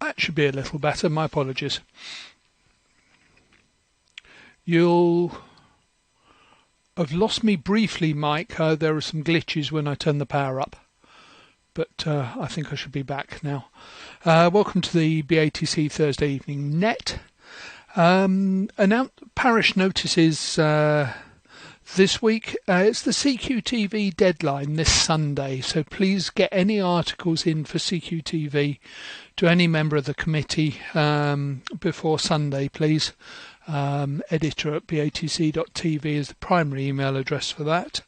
That should be a little better. My apologies. You'll have lost me briefly, Mike. There are some glitches when I turn the power up, but I think I should be back now. Welcome to the BATC Thursday Evening Net. Parish notices this week. It's the CQTV deadline this Sunday, so please get any articles in for CQTV to any member of the committee before Sunday, please. Editor at batc.tv is the primary email address for that.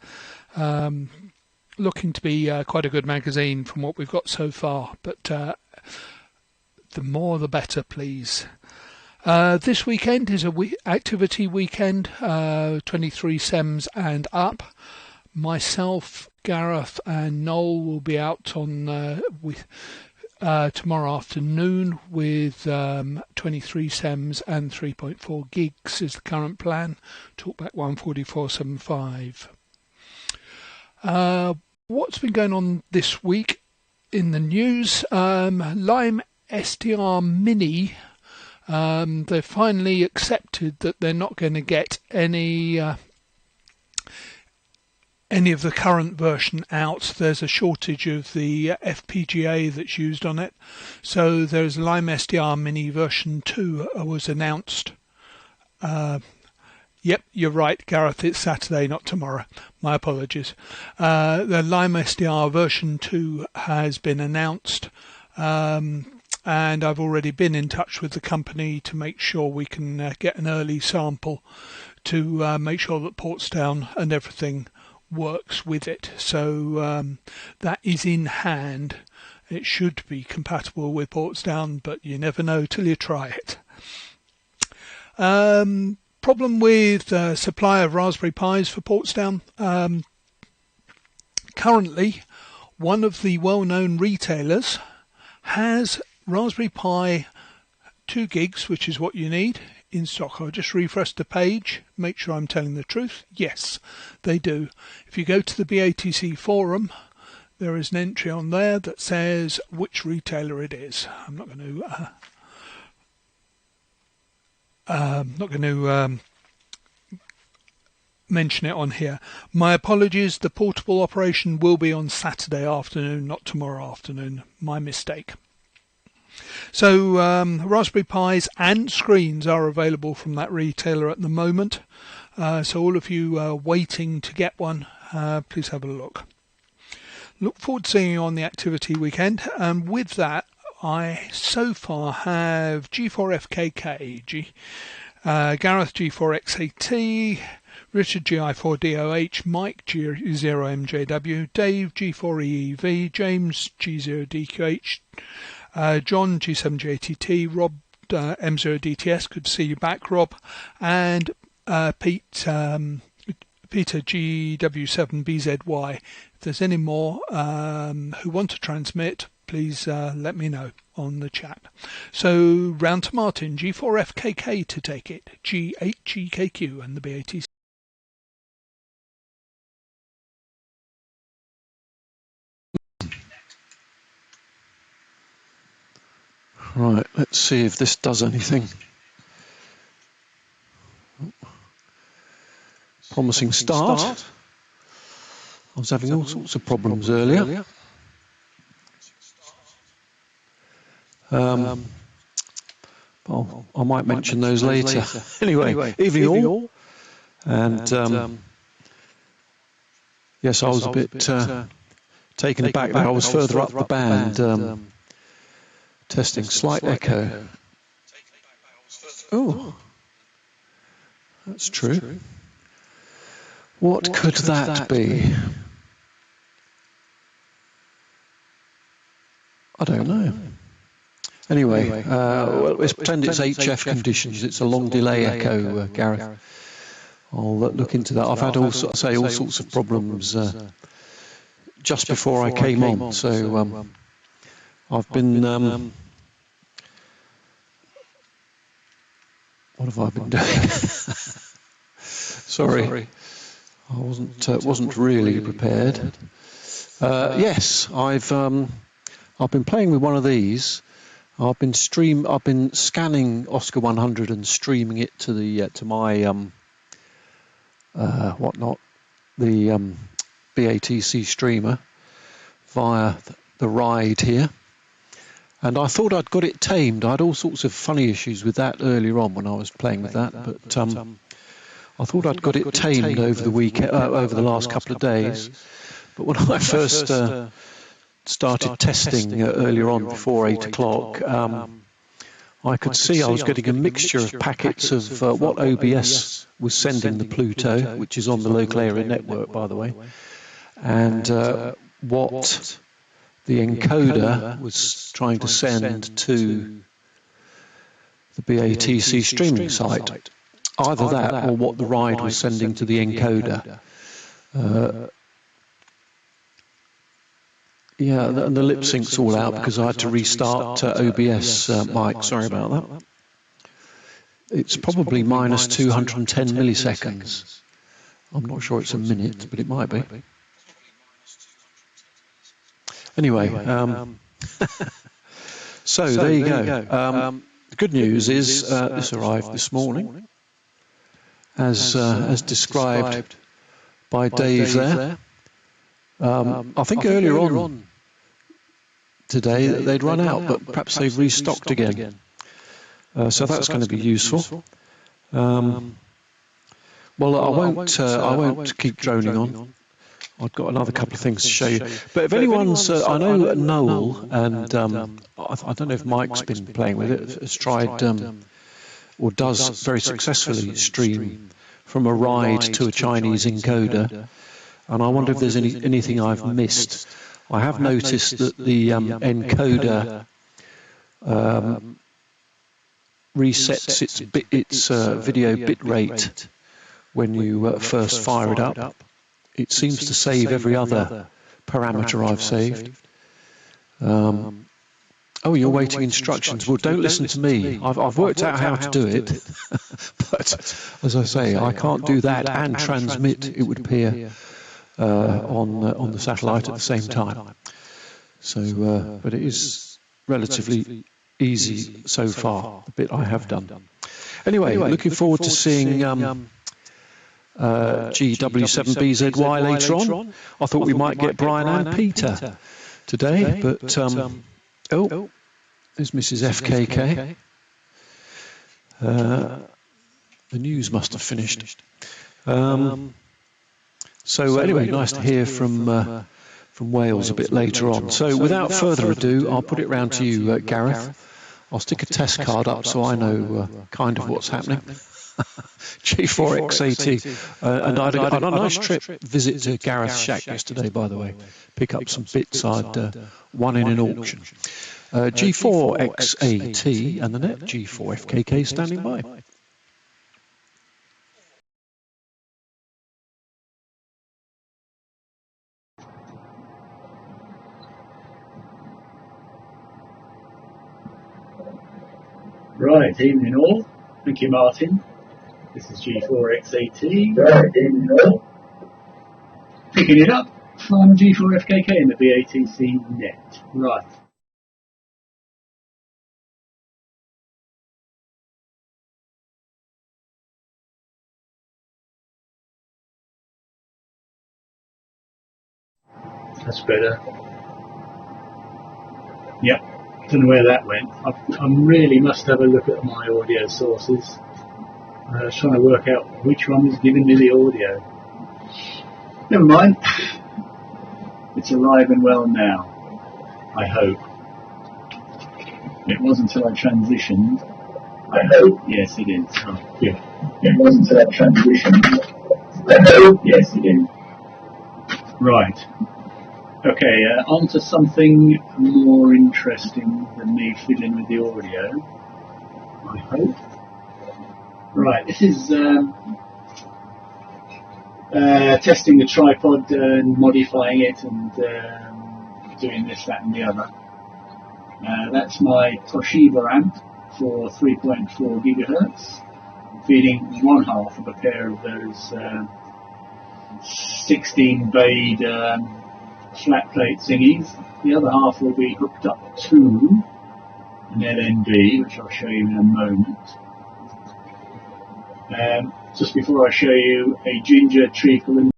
Looking to be quite a good magazine from what we've got so far, but the more the better, please. This weekend is a activity weekend, 23 SEMs and up. Myself, Gareth and Noel will be out on tomorrow afternoon with 23 SEMs and 3.4 gigs is the current plan. Talkback 144.75. What's been going on this week in the news? Lime SDR Mini. They've finally accepted that they're not going to get any of the current version out. There's a shortage of the FPGA that's used on it. So there's Lime SDR Mini version 2 was announced. Yep, you're right, Gareth. It's Saturday, not tomorrow. My apologies. The Lime SDR version 2 has been announced. And I've already been in touch with the company to make sure we can get an early sample to make sure that Portsdown and everything works with it. So that is in hand. It should be compatible with Portsdown, but you never know till you try it. Problem with supply of Raspberry Pis for Portsdown. Currently, one of the well-known retailers has Raspberry Pi 2 gigs, which is what you need, in stock. I'll just refresh the page, make sure I'm telling the truth. Yes, they do. If you go to the BATC forum, there is an entry on there that says which retailer it is. I'm not going to mention it on here. My apologies. The portable operation will be on Saturday afternoon, not tomorrow afternoon. My mistake. So Raspberry Pis and screens are available from that retailer at the moment. So all of you waiting to get one, please have a look. Look forward to seeing you on the activity weekend. And with that, I so far have G4FKK, Gareth G4XAT, Richard GI4DOH, Mike G0MJW, Dave G4EEV, James G0DQH, John G7JTT, Rob M0DTS, good to see you back, Rob, and Peter GW7BZY. If there's any more who want to transmit, please let me know on the chat. So round to Martin, G4FKK to take it, G8GKQ and the BATC. Right, let's see if this does anything. Promising start. I was having all sorts of problems earlier. Well, I might mention those later. Anyway, evening all. And yes, I was a bit taken aback that I was further up the band. Testing slight echo. Oh, that's true. What could that be? I don't know. Anyway, well, let's pretend it's HF conditions. It's a long delay echo, Gareth. I'll look into that. I've had all sorts of problems just before I came on, so I've been. What have I been doing? Sorry, I wasn't really prepared. Yes, I've been playing with one of these. I've been scanning Oscar 100 and streaming it to the to my the BATC streamer via the Ryde here, and I thought I'd got it tamed. I had all sorts of funny issues with that earlier on when I was playing with that, but I thought I'd got it tamed over the weekend, over the last couple of days. But when I first started testing earlier on before 8 o'clock, I could see I was getting a mixture of packets of what OBS was sending the Pluto, which is on the local area network, by the way, and what the encoder was trying to send to the BATC streaming site. Either that or what the Ryde was sending to the encoder. Yeah, and the lip sync's all out because I had to restart OBS, Mike. Sorry about that. It's probably minus 210 milliseconds. I'm not sure it's a minute, but it might be. Anyway, so there you go. The good news is this arrived this morning, as described by Dave there. I think earlier on today they'd run out, but perhaps they've restocked again. So that's going to be useful. Well, I won't keep droning on. I've got another couple of things to show you. But if anyone's, I know Noel, and I don't know if Mike's been playing with it, has tried or does very successfully stream from a Ryde to a Chinese encoder. And I wonder if there's anything I've missed. I have noticed that the encoder resets its video bit rate when you first fire it up. It seems to save every other parameter I've saved. Oh, you're waiting instructions. Well, don't listen to me. I've worked out how to do it. But as I say, I can't do that and transmit, it would appear, on the satellite at the same time. So, but it is relatively easy so far, the bit I have done. Anyway, looking forward to seeing GW7BZY later on. I thought we might get Brian and Peter today, but oh, there's Mrs. FKK. The news must have finished. So anyway, nice to hear from Wales a bit later on. So without further ado, I'll put it round to you, Gareth. I'll stick a test card up so I know kind of what's happening. G4X80, and I had a nice visit to Gareth's shack yesterday, by the way. Pick up some bits I'd won in an auction. G4X80 and the net, G4FKK standing by. Right, evening all. Thank you, Martin. This is G4X80. Right, evening all. Picking it up from G4FKK in the BATC Net. Right. That's better. Yep. Don't know where that went. I really must have a look at my audio sources. I was trying to work out which one was giving me the audio. Never mind. It's alive and well now, I hope. It wasn't until I transitioned. I hope. Yes, it is. Oh, yeah. It wasn't until I transitioned. I hope. Yes, it is. Right. Okay, on to something more interesting than me fiddling with the audio, I hope. Right, this is testing the tripod and modifying it and doing this, that and the other. That's my Toshiba amp for 3.4 gigahertz, feeding one half of a pair of those 16 bayed flat plate thingies. The other half will be hooked up to an LNB, which I'll show you in a moment. Just before I show you a ginger treacle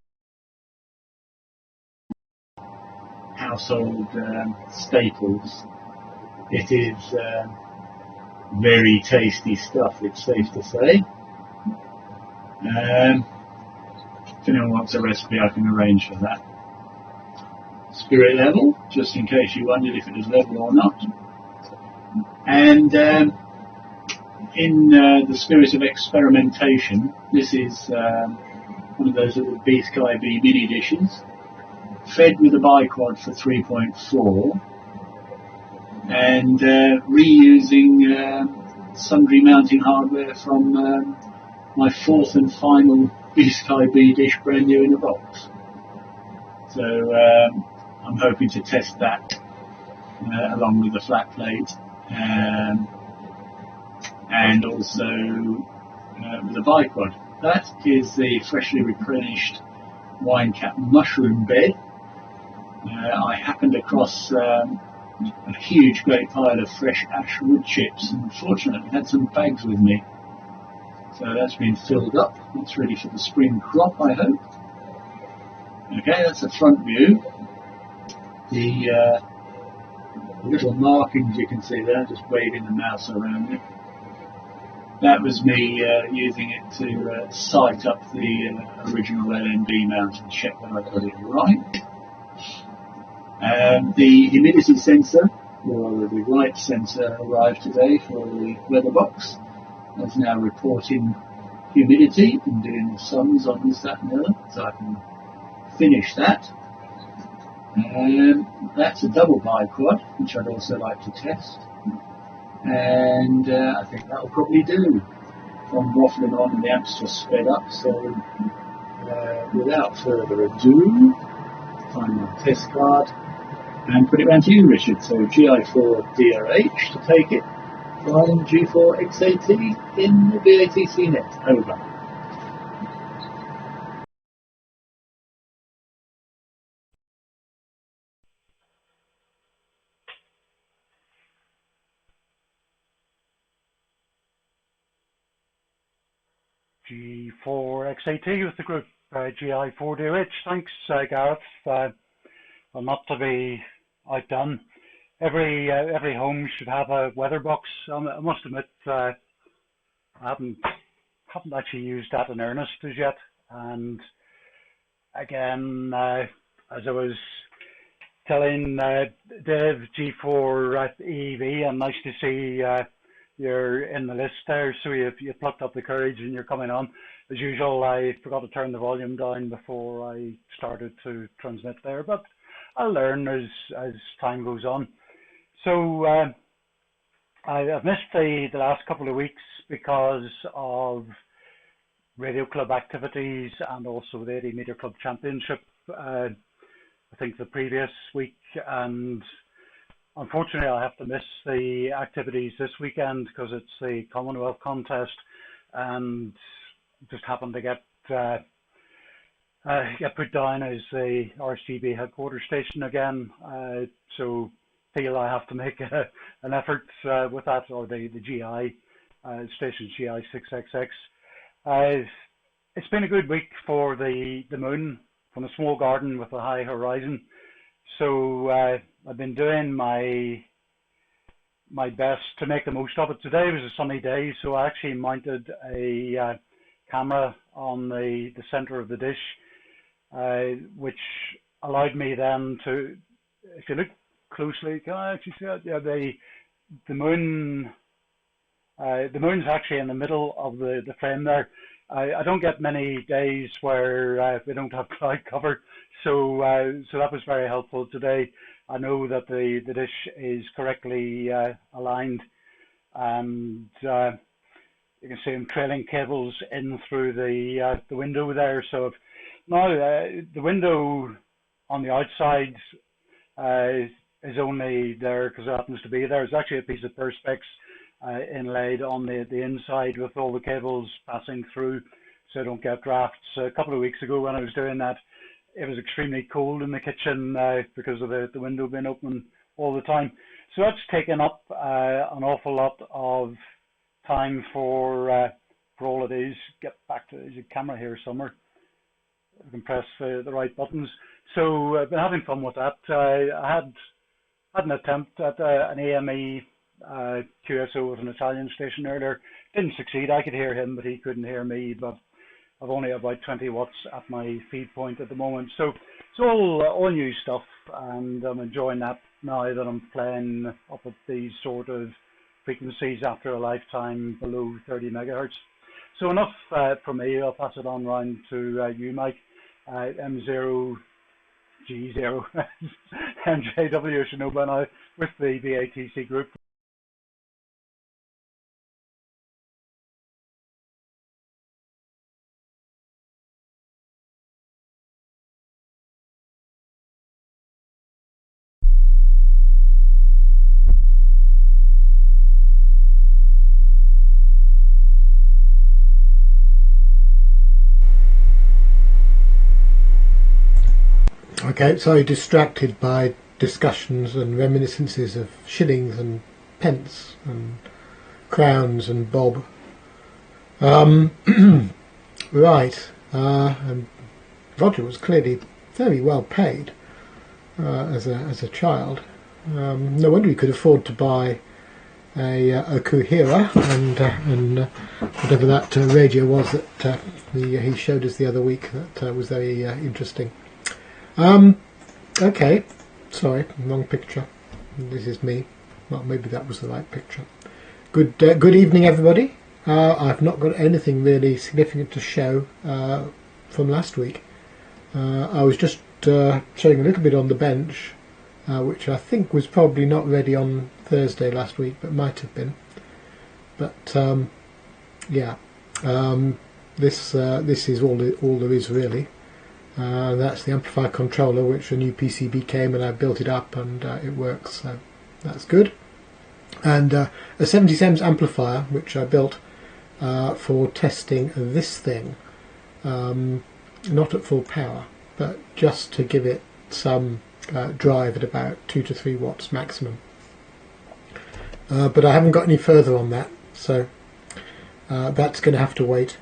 household staples, it is very tasty stuff, it's safe to say. If anyone wants a recipe, I can arrange for that. Spirit level, just in case you wondered if it was level or not. And in the spirit of experimentation, this is one of those little BATC mini dishes, fed with a biquad for 3.4, and reusing sundry mounting hardware from my fourth and final BATC dish, brand new in a box. So I'm hoping to test that along with the flat plate, and also with a biquad. That is the freshly replenished wine cap mushroom bed. I happened across a huge great pile of fresh ash wood chips, and fortunately had some bags with me. So that's been filled up. It's ready for the spring crop, I hope. Okay, that's the front view. The little markings you can see there, just waving the mouse around it. That was me using it to sight up the original LNB mount and check that I got it right. The humidity sensor, or the Ryde sensor, arrived today for the weather box. It's now reporting humidity and doing the sums on this, that and the other, so I can finish that. That's a double biquad, which I'd also like to test. And I think that'll probably do. I'm waffling on and the amp's just sped up, so without further ado, find my test card and put it round to you, Richard. So GI4DRH to take it from G4XAT in the BATC Net. Over. G4XAT with the group GI4DH. Thanks, Gareth. Well, not to be outdone, every home should have a weather box. I must admit, I haven't actually used that in earnest as yet. And again, as I was telling Dave, G4EV, and nice to see you're in the list there, so you plucked up the courage and you're coming on. As usual, I forgot to turn the volume down before I started to transmit there, but I'll learn as time goes on. So I've missed the last couple of weeks because of Radio Club activities and also the 80 Metre Club Championship, I think the previous week, and unfortunately I have to miss the activities this weekend because it's the Commonwealth contest and just happened to get put down as the RSGB headquarters station again, so feel I have to make an effort with that, or the GI station GI 6XX. It's been a good week for the moon from a small garden with a high horizon, so I've been doing my best to make the most of it. Today was a sunny day, so I actually mounted a camera on the center of the dish, which allowed me then to, if you look closely, can I actually see that? Yeah, the moon's actually in the middle of the frame there. I don't get many days where we don't have cloud cover, so that was very helpful today. I know that the dish is correctly aligned, and you can see them trailing cables in through the window there. So now the window on the outside is only there because it happens to be there. It's actually a piece of perspex inlaid on the inside with all the cables passing through so I don't get drafts. A couple of weeks ago when I was doing that, it was extremely cold in the kitchen because of the window being open all the time. So that's taken up an awful lot of time for all it is. Get back to there's a camera here somewhere. I can press the right buttons. So I've been having fun with that. I had an attempt at an AME QSO with an Italian station earlier. Didn't succeed. I could hear him, but he couldn't hear me. But I've only about 20 watts at my feed point at the moment. So it's all new stuff, and I'm enjoying that now that I'm playing up at these sort of frequencies after a lifetime below 30 megahertz. So enough from me. I'll pass it on round to you, Mike. M0G0 MJW Shinoba now with the BATC group. Okay, sorry, distracted by discussions and reminiscences of shillings and pence and crowns and bob. Right, and Roger was clearly very well paid as a child. No wonder he could afford to buy a Kuhira and whatever that radio was that he showed us the other week. That was very interesting. Okay, sorry, wrong picture. This is me. Well, maybe that was the right picture. Good evening, everybody. I've not got anything really significant to show from last week. I was just showing a little bit on the bench, which I think was probably not ready on Thursday last week, but might have been. But yeah, this is all there is really. That's the amplifier controller, which a new PCB came and I built it up and it works, so that's good. And a 70 amplifier, which I built for testing this thing, not at full power, but just to give it some drive at about 2 to 3 watts maximum. But I haven't got any further on that, so that's going to have to wait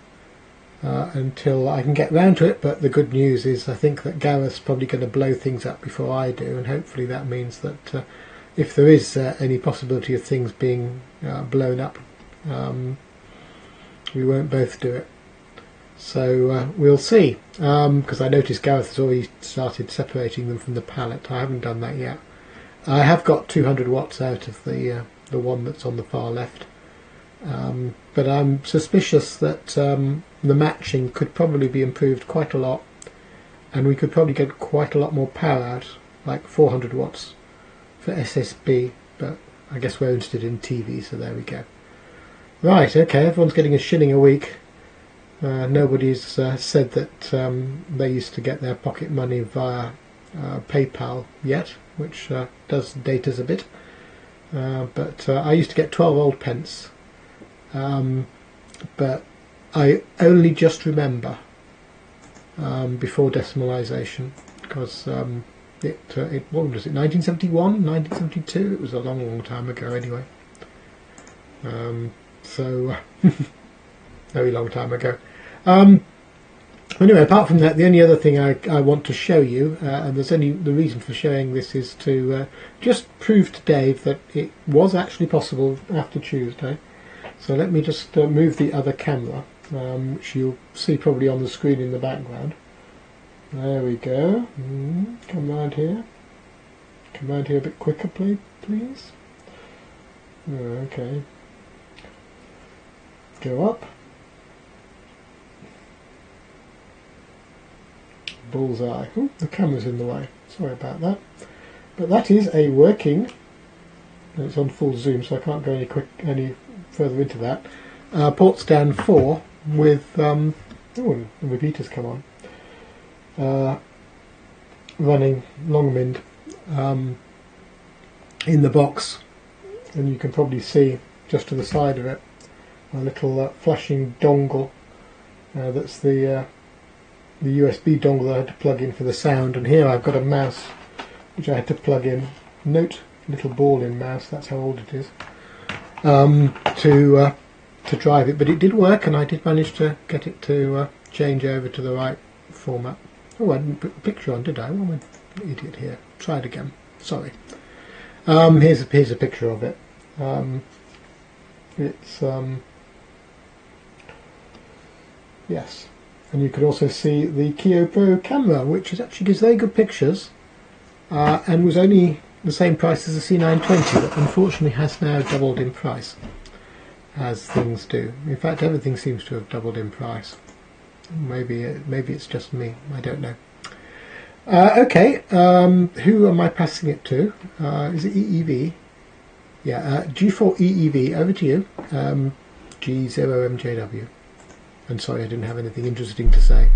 until I can get round to it. But the good news is I think that Gareth's probably going to blow things up before I do, and hopefully that means that if there is any possibility of things being blown up, we won't both do it. So we'll see, because I noticed Gareth has already started separating them from the pallet. I haven't done that yet. I have got 200 watts out of the one that's on the far left, but I'm suspicious that the matching could probably be improved quite a lot, and we could probably get quite a lot more power out, like 400 watts for SSB, but I guess we're interested in TV, so there we go. Right, okay, everyone's getting a shilling a week. Nobody's said that they used to get their pocket money via PayPal yet, which does date us a bit. But I used to get 12 old pence, but I only just remember before decimalisation, because what was it, 1971, 1972? It was a long time ago anyway. So very long time ago. Anyway, apart from that, the only other thing I want to show you, and the reason for showing this is to just prove to Dave that it was actually possible after Tuesday. So let me just move the other camera, which you'll see probably on the screen in the background. There we go. Come round here. Come round here a bit quicker, please. Okay. Go up. Bullseye. Ooh, the camera's in the way. Sorry about that. But that is a working. It's on full zoom, so I can't go any further into that. Port stand 4 with the repeaters come on. Running Longmind in the box, and you can probably see just to the side of it a little flashing dongle. That's the USB dongle that I had to plug in for the sound, and here I've got a mouse which I had to plug in. Note little ball-in mouse. That's how old it is. To drive it, but it did work, and I did manage to get it to change over to the right format. Oh, I didn't put the picture on, did I? Well, I'm an idiot here. Try it again. Sorry. Here's a picture of it. It's yes, and you can also see the Keo Pro camera, which actually gives very good pictures, and was only the same price as the C920, but unfortunately has now doubled in price, as things do. In fact, everything seems to have doubled in price. Maybe it's just me. I don't know. Okay, who am I passing it to? Is it EEV? Yeah, G4 EEV. Over to you. G0MJW. And sorry, I didn't have anything interesting to say.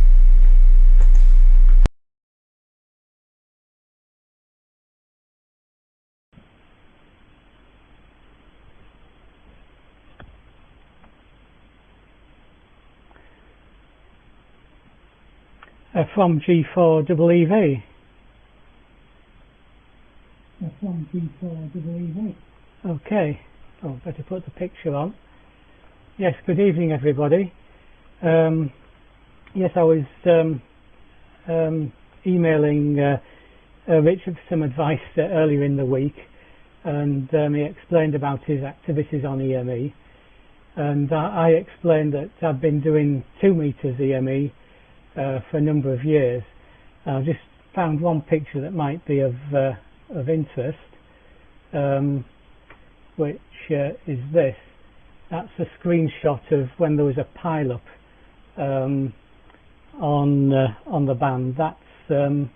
From G4 EEV. From G4 EEV. Okay. Oh, better put the picture on. Yes, good evening everybody. Yes, I was emailing Richard for some advice earlier in the week, and he explained about his activities on EME, and I explained that I've been doing 2 meters EME for a number of years. I just found one picture that might be of interest, which is this. That's a screenshot of when there was a pile-up on the band. That's oh,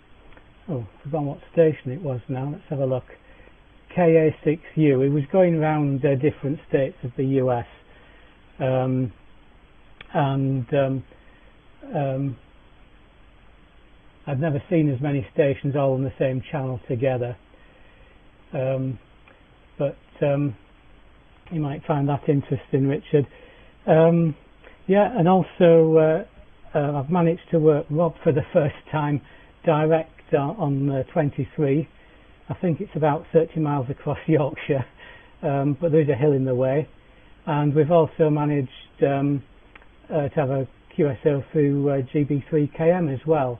I've forgotten what station it was now. Let's have a look. KA6U. It was going around different states of the US, and I've never seen as many stations all on the same channel together, but you might find that interesting, Richard. Yeah, and also I've managed to work Rob for the first time direct on 23. I think it's about 30 miles across Yorkshire, but there's a hill in the way, and we've also managed to have a QSO through GB3KM as well.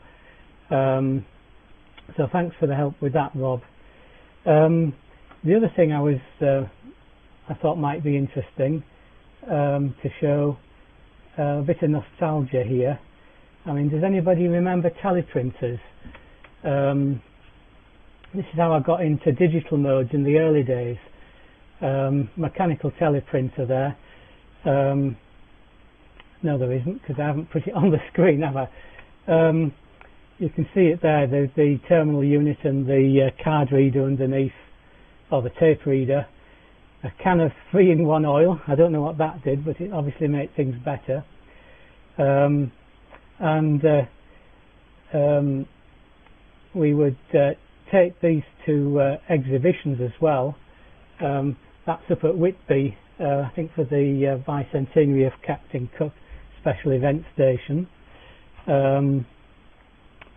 So thanks for the help with that, Rob. The other thing I thought might be interesting to show a bit of nostalgia here. I mean, does anybody remember teleprinters? This is how I got into digital modes in the early days. Mechanical teleprinter there. No, there isn't, because I haven't put it on the screen, have I? You can see it there, the terminal unit and the card reader underneath, or the tape reader. A can of 3-in-1 oil. I don't know what that did, but it obviously made things better. We would take these to exhibitions as well. That's up at Whitby, I think for the bicentenary of Captain Cook special event station.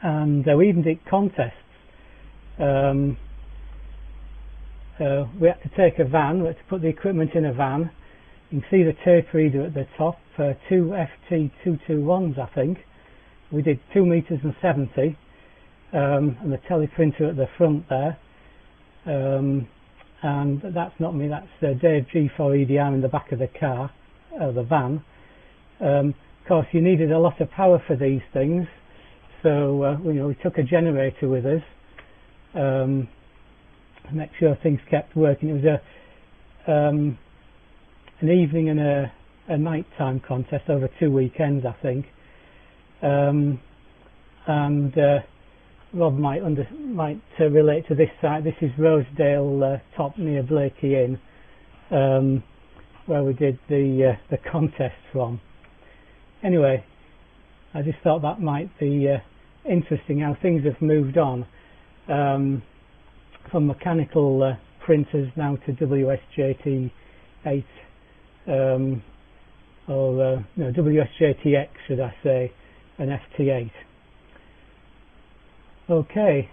And we even did contests. We had to take a van, we had to put the equipment in a van. You can see the tape reader at the top, 2 FT221s I think. We did 2 meters and 70, and the teleprinter at the front there. And that's not me, that's Dave G4EDR in the back of the car, the van. Of course you needed a lot of power for these things, so we took a generator with us to make sure things kept working. It was an evening and a nighttime contest over 2 weekends I think, and Rob might relate to this site. This is Rosedale Top near Blakey Inn, where we did the contest from. Anyway, I just thought that might be interesting how things have moved on from mechanical printers now to WSJT8 or no, WSJTX should I say, and FT8. Okay,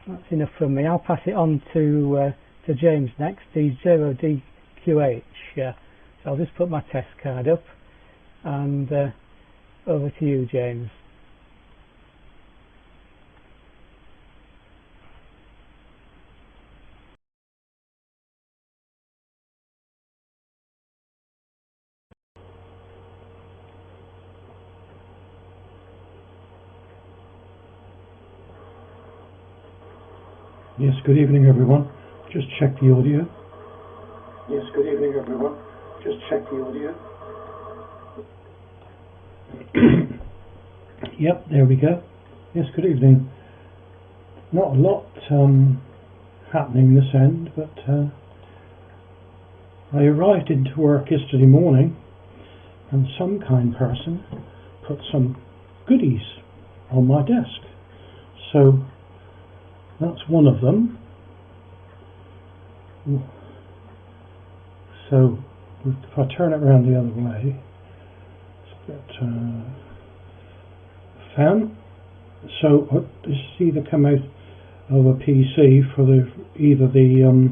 that's enough from me. I'll pass it on to James next. He's 0DQH. So I'll just put my test card up, and over to you, James. Yes, good evening everyone. Just check the audio. Yes, good evening everyone. Just check the audio. Yep, there we go. Yes, good evening. Not a lot happening this end, but I arrived into work yesterday morning and some kind person put some goodies on my desk. So that's one of them. So if I turn it around the other way, it's got fan. So this is either come out of a PC for either the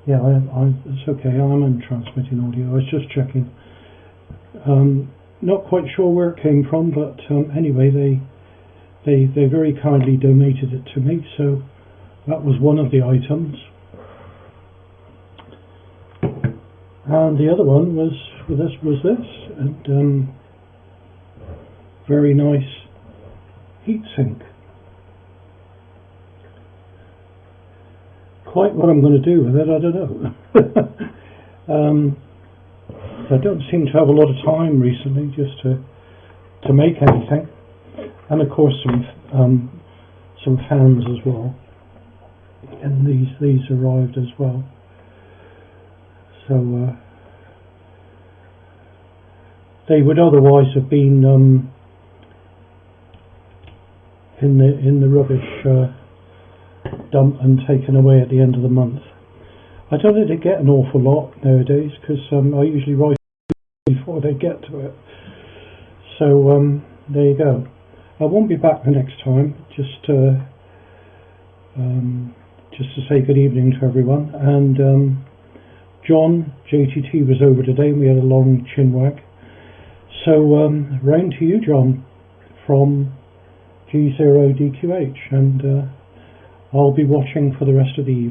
yeah, it's okay. I'm in transmitting audio. I was just checking. Not quite sure where it came from, but anyway, they very kindly donated it to me, so that was one of the items. And the other one was this, and very nice heatsink. Quite what I'm going to do with it, I don't know. I don't seem to have a lot of time recently just to make anything, and of course some fans as well, and these arrived as well. So they would otherwise have been in the rubbish dump and taken away at the end of the month. I don't think they get an awful lot nowadays because I usually write before they get to it. So there you go. I won't be back the next time. Just to say good evening to everyone. And John JTT was over today, and we had a long chinwag. So round to you, John, from G0DQH, and I'll be watching for the rest of the evening.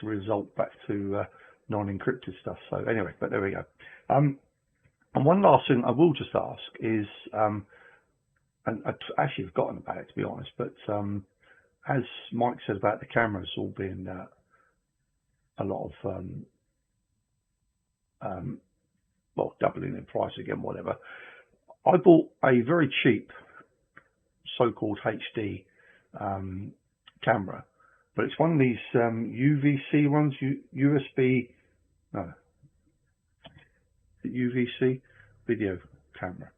result back to non-encrypted stuff. So anyway, but there we go. And one last thing I will just ask is, and I've actually forgotten about it, to be honest, but as Mike said about the cameras all being a lot of well, doubling in price again, whatever. I bought a very cheap so-called HD camera, but it's one of these UVC ones, UVC video camera.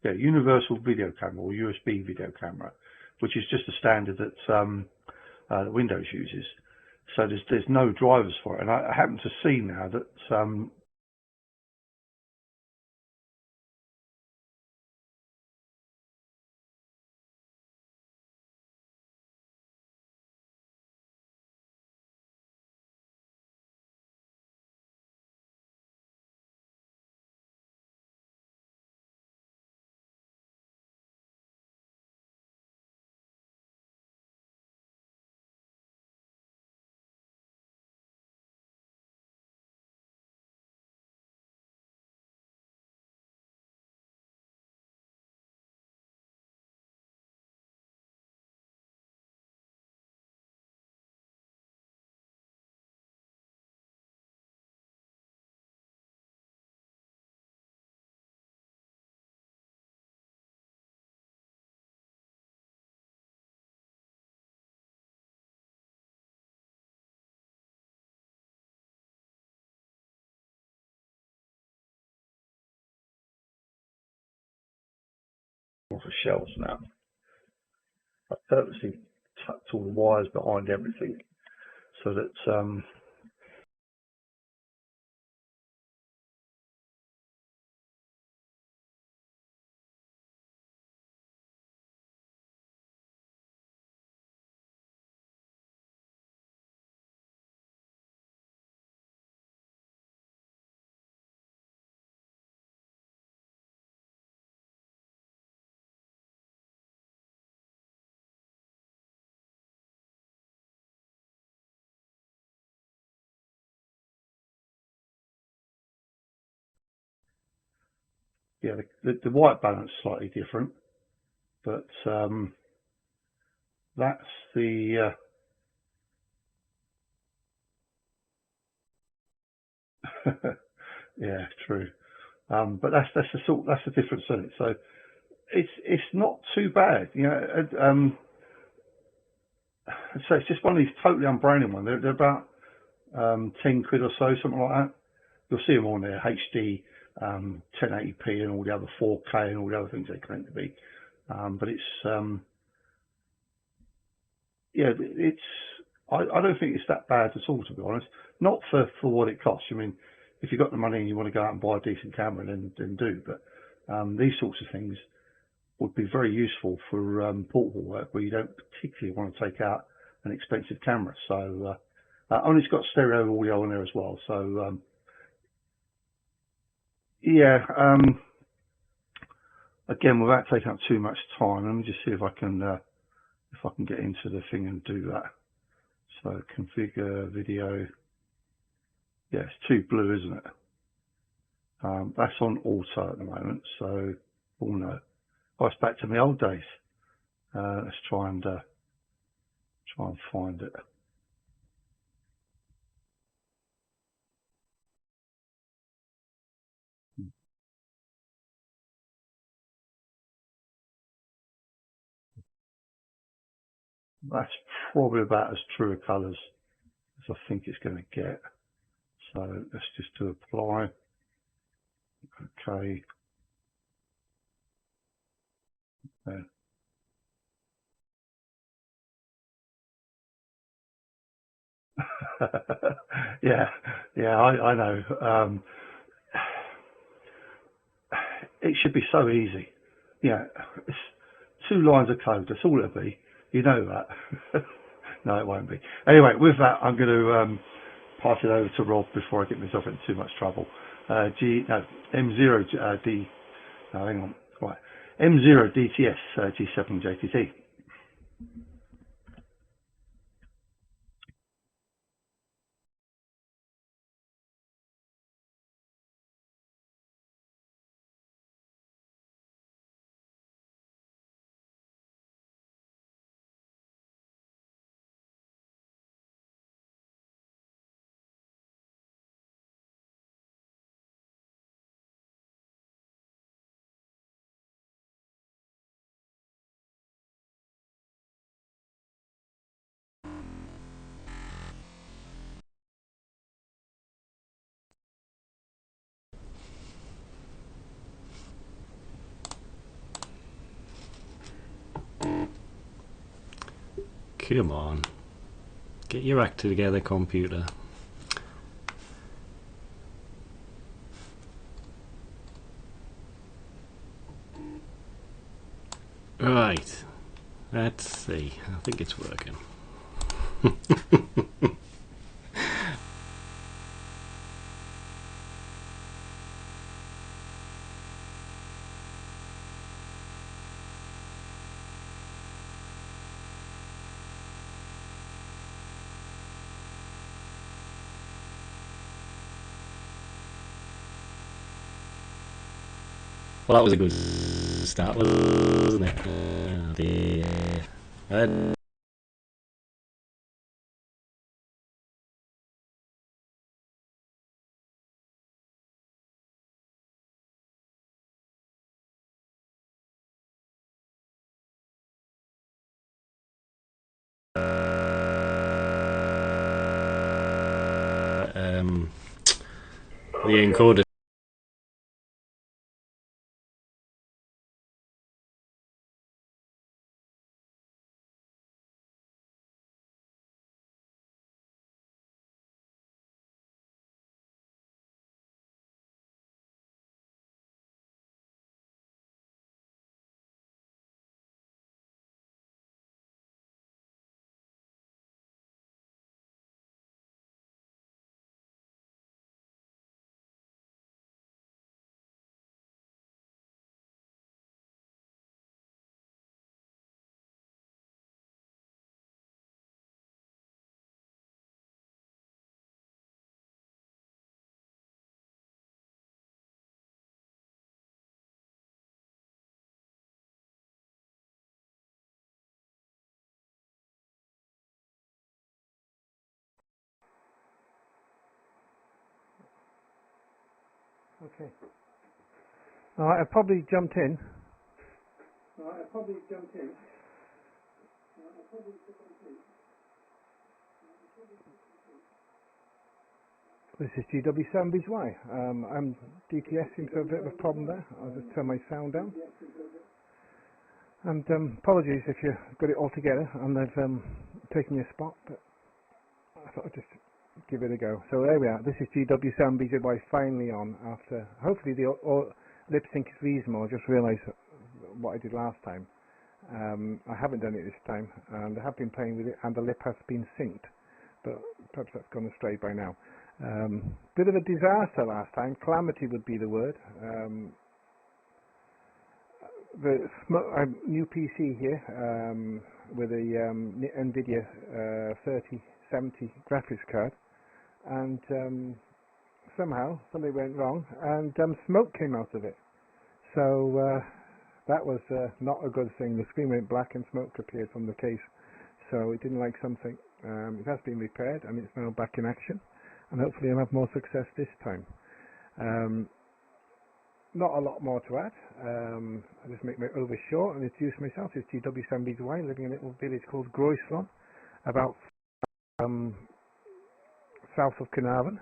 Yeah, universal video camera or USB video camera, which is just a standard that Windows uses. So there's no drivers for it, and I happen to see now that for shelves now. I purposely tucked all the wires behind everything so that yeah, the white balance is slightly different, but that's the yeah, true. But that's the difference in it. So it's not too bad, you know. So it's just one of these totally unbranded ones. They're about 10 quid or so, something like that. You'll see them on there, HD, 1080p, and all the other 4K and all the other things they claim to be. But it's yeah, I don't think it's that bad at all, to be honest. Not for what it costs. I mean, if you've got the money and you want to go out and buy a decent camera, then do. But these sorts of things would be very useful for portable work where you don't particularly want to take out an expensive camera. So, and it's got stereo audio on there as well. So, yeah. Again, without taking up too much time, let me just see if I can get into the thing and do that. So, configure video. Yeah, it's too blue, isn't it? That's on auto at the moment. So, oh no. Oh, it's back to my old days. Let's try and find it. That's probably about as true a colours as I think it's going to get. So let's just do apply. Okay. Yeah. yeah, I know. It should be so easy. Yeah, it's 2 lines of code. That's all it'll be. You know that. No, it won't be. Anyway, with that, I'm going to pass it over to Rob before I get myself into too much trouble. M0 D. No, hang on. Right. M0 DTS G7 JTT. Come on. Get your act together, computer. Right. Let's see. I think it's working. Well, that was a good start, wasn't it? Oh dear. And the encoder. Okay. Alright, I've probably jumped in. This is GW7BY. I'm DTS seems to have a bit of a problem there. I'll just turn my sound down. And apologies if you got it all together and they've taken your spot, but I thought I'd just give it a go. So there we are. This is GW7BY finally on after, hopefully the lip sync is reasonable. I just realised what I did last time. I haven't done it this time, and I have been playing with it, and the lip has been synced, but perhaps that's gone astray by now. Bit of a disaster last time. Calamity would be the word. The new PC here with a NVIDIA 3070 graphics card, and somehow something went wrong, and smoke came out of it. So that was not a good thing. The screen went black and smoke appeared from the case, so it didn't like something. It has been repaired and it's now back in action, and hopefully I'll have more success this time. Not a lot more to add. I'll just make my over short and introduce myself. It's GW7BY, living in a little village called Groislon, about south of Carnarvon.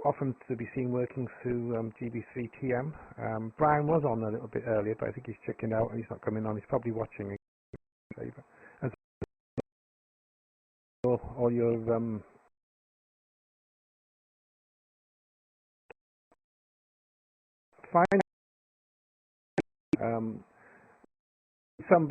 Often to be seen working through GB3TM. Brian was on a little bit earlier, but I think he's checking out and he's not coming on. He's probably watching. As all your fine some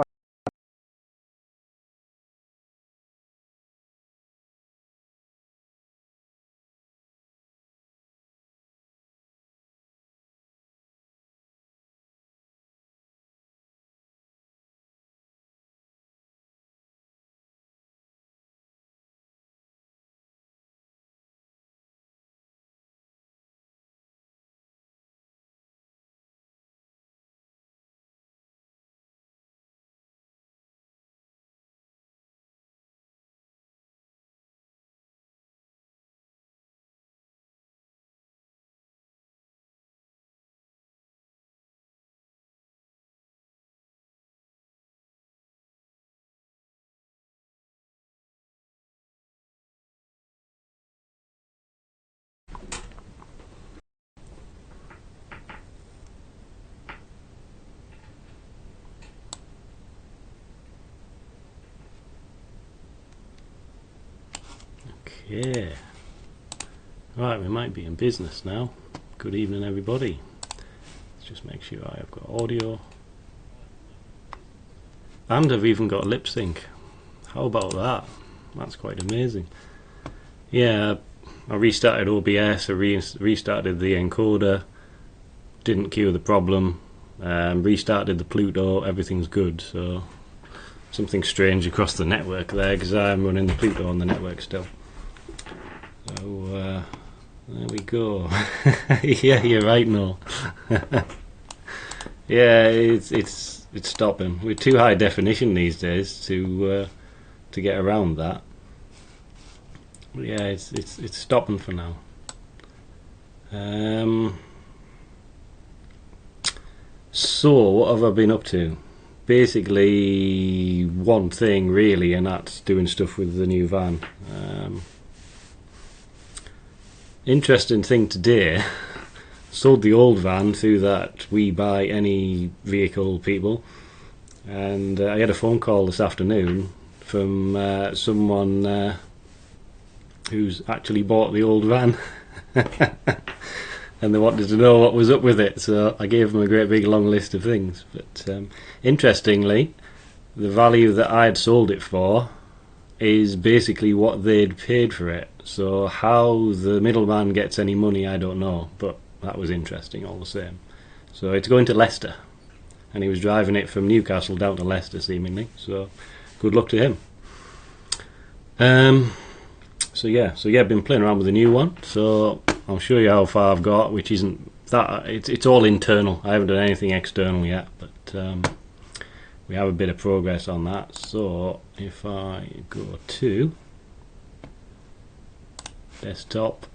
Yeah. Right, we might be in business now. Good evening, everybody. Let's just make sure I have got audio. And I've even got lip sync. How about that? That's quite amazing. Yeah, I restarted OBS, I restarted the encoder, didn't cure the problem, restarted the Pluto, everything's good. So something strange across the network there, because I'm running the Pluto on the network still. So there we go. Yeah, you're right, Noel. Yeah, it's stopping. We're too high definition these days to get around that. But yeah, it's stopping for now. So what have I been up to? Basically one thing really, and that's doing stuff with the new van. Interesting thing today, sold the old van through that We Buy Any Vehicle people, and I had a phone call this afternoon from someone who's actually bought the old van and they wanted to know what was up with it, so I gave them a great big long list of things. But interestingly, the value that I had sold it for is basically what they'd paid for it. So how the middleman gets any money, I don't know, but that was interesting all the same. So it's going to Leicester, and he was driving it from Newcastle down to Leicester seemingly, so good luck to him. So yeah, I've been playing around with the new one, so I'll show you how far I've got, which isn't that, it's all internal. I haven't done anything external yet, but we have a bit of progress on that. So if I go to desktop,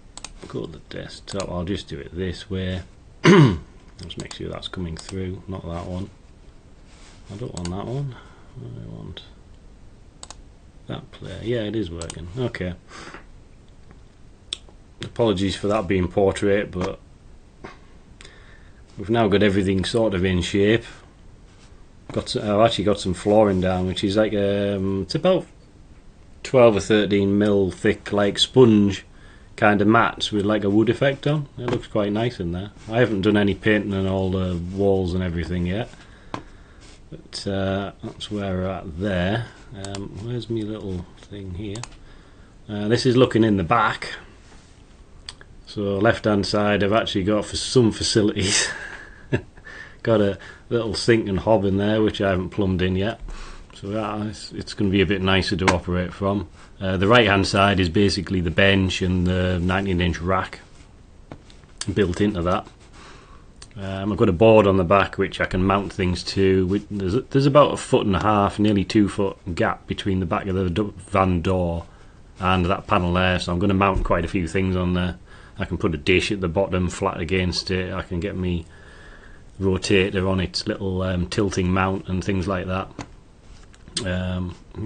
go to the desktop, I'll just do it this way. Let's make sure that's coming through, not that one. I don't want that one, I want that player. Yeah, it is working. Okay. Apologies for that being portrait, but we've now got everything sort of in shape. I've actually got some flooring down, which is like it's about 12 or 13 mil thick, like sponge kind of mats with like a wood effect on. It looks quite nice in there. I haven't done any painting on all the walls and everything yet, but that's where we're at there. Where's my little thing here? This is looking in the back. So left hand side I've actually got for some facilities got a little sink and hob in there which I haven't plumbed in yet, so it's going to be a bit nicer to operate from. The right hand side is basically the bench and the 19-inch rack built into that. I've got a board on the back which I can mount things to. There's about 1.5 foot, nearly 2 foot gap between the back of the van door and that panel there, so I'm going to mount quite a few things on there. I can put a dish at the bottom flat against it. I can get me rotator on its little tilting mount and things like that.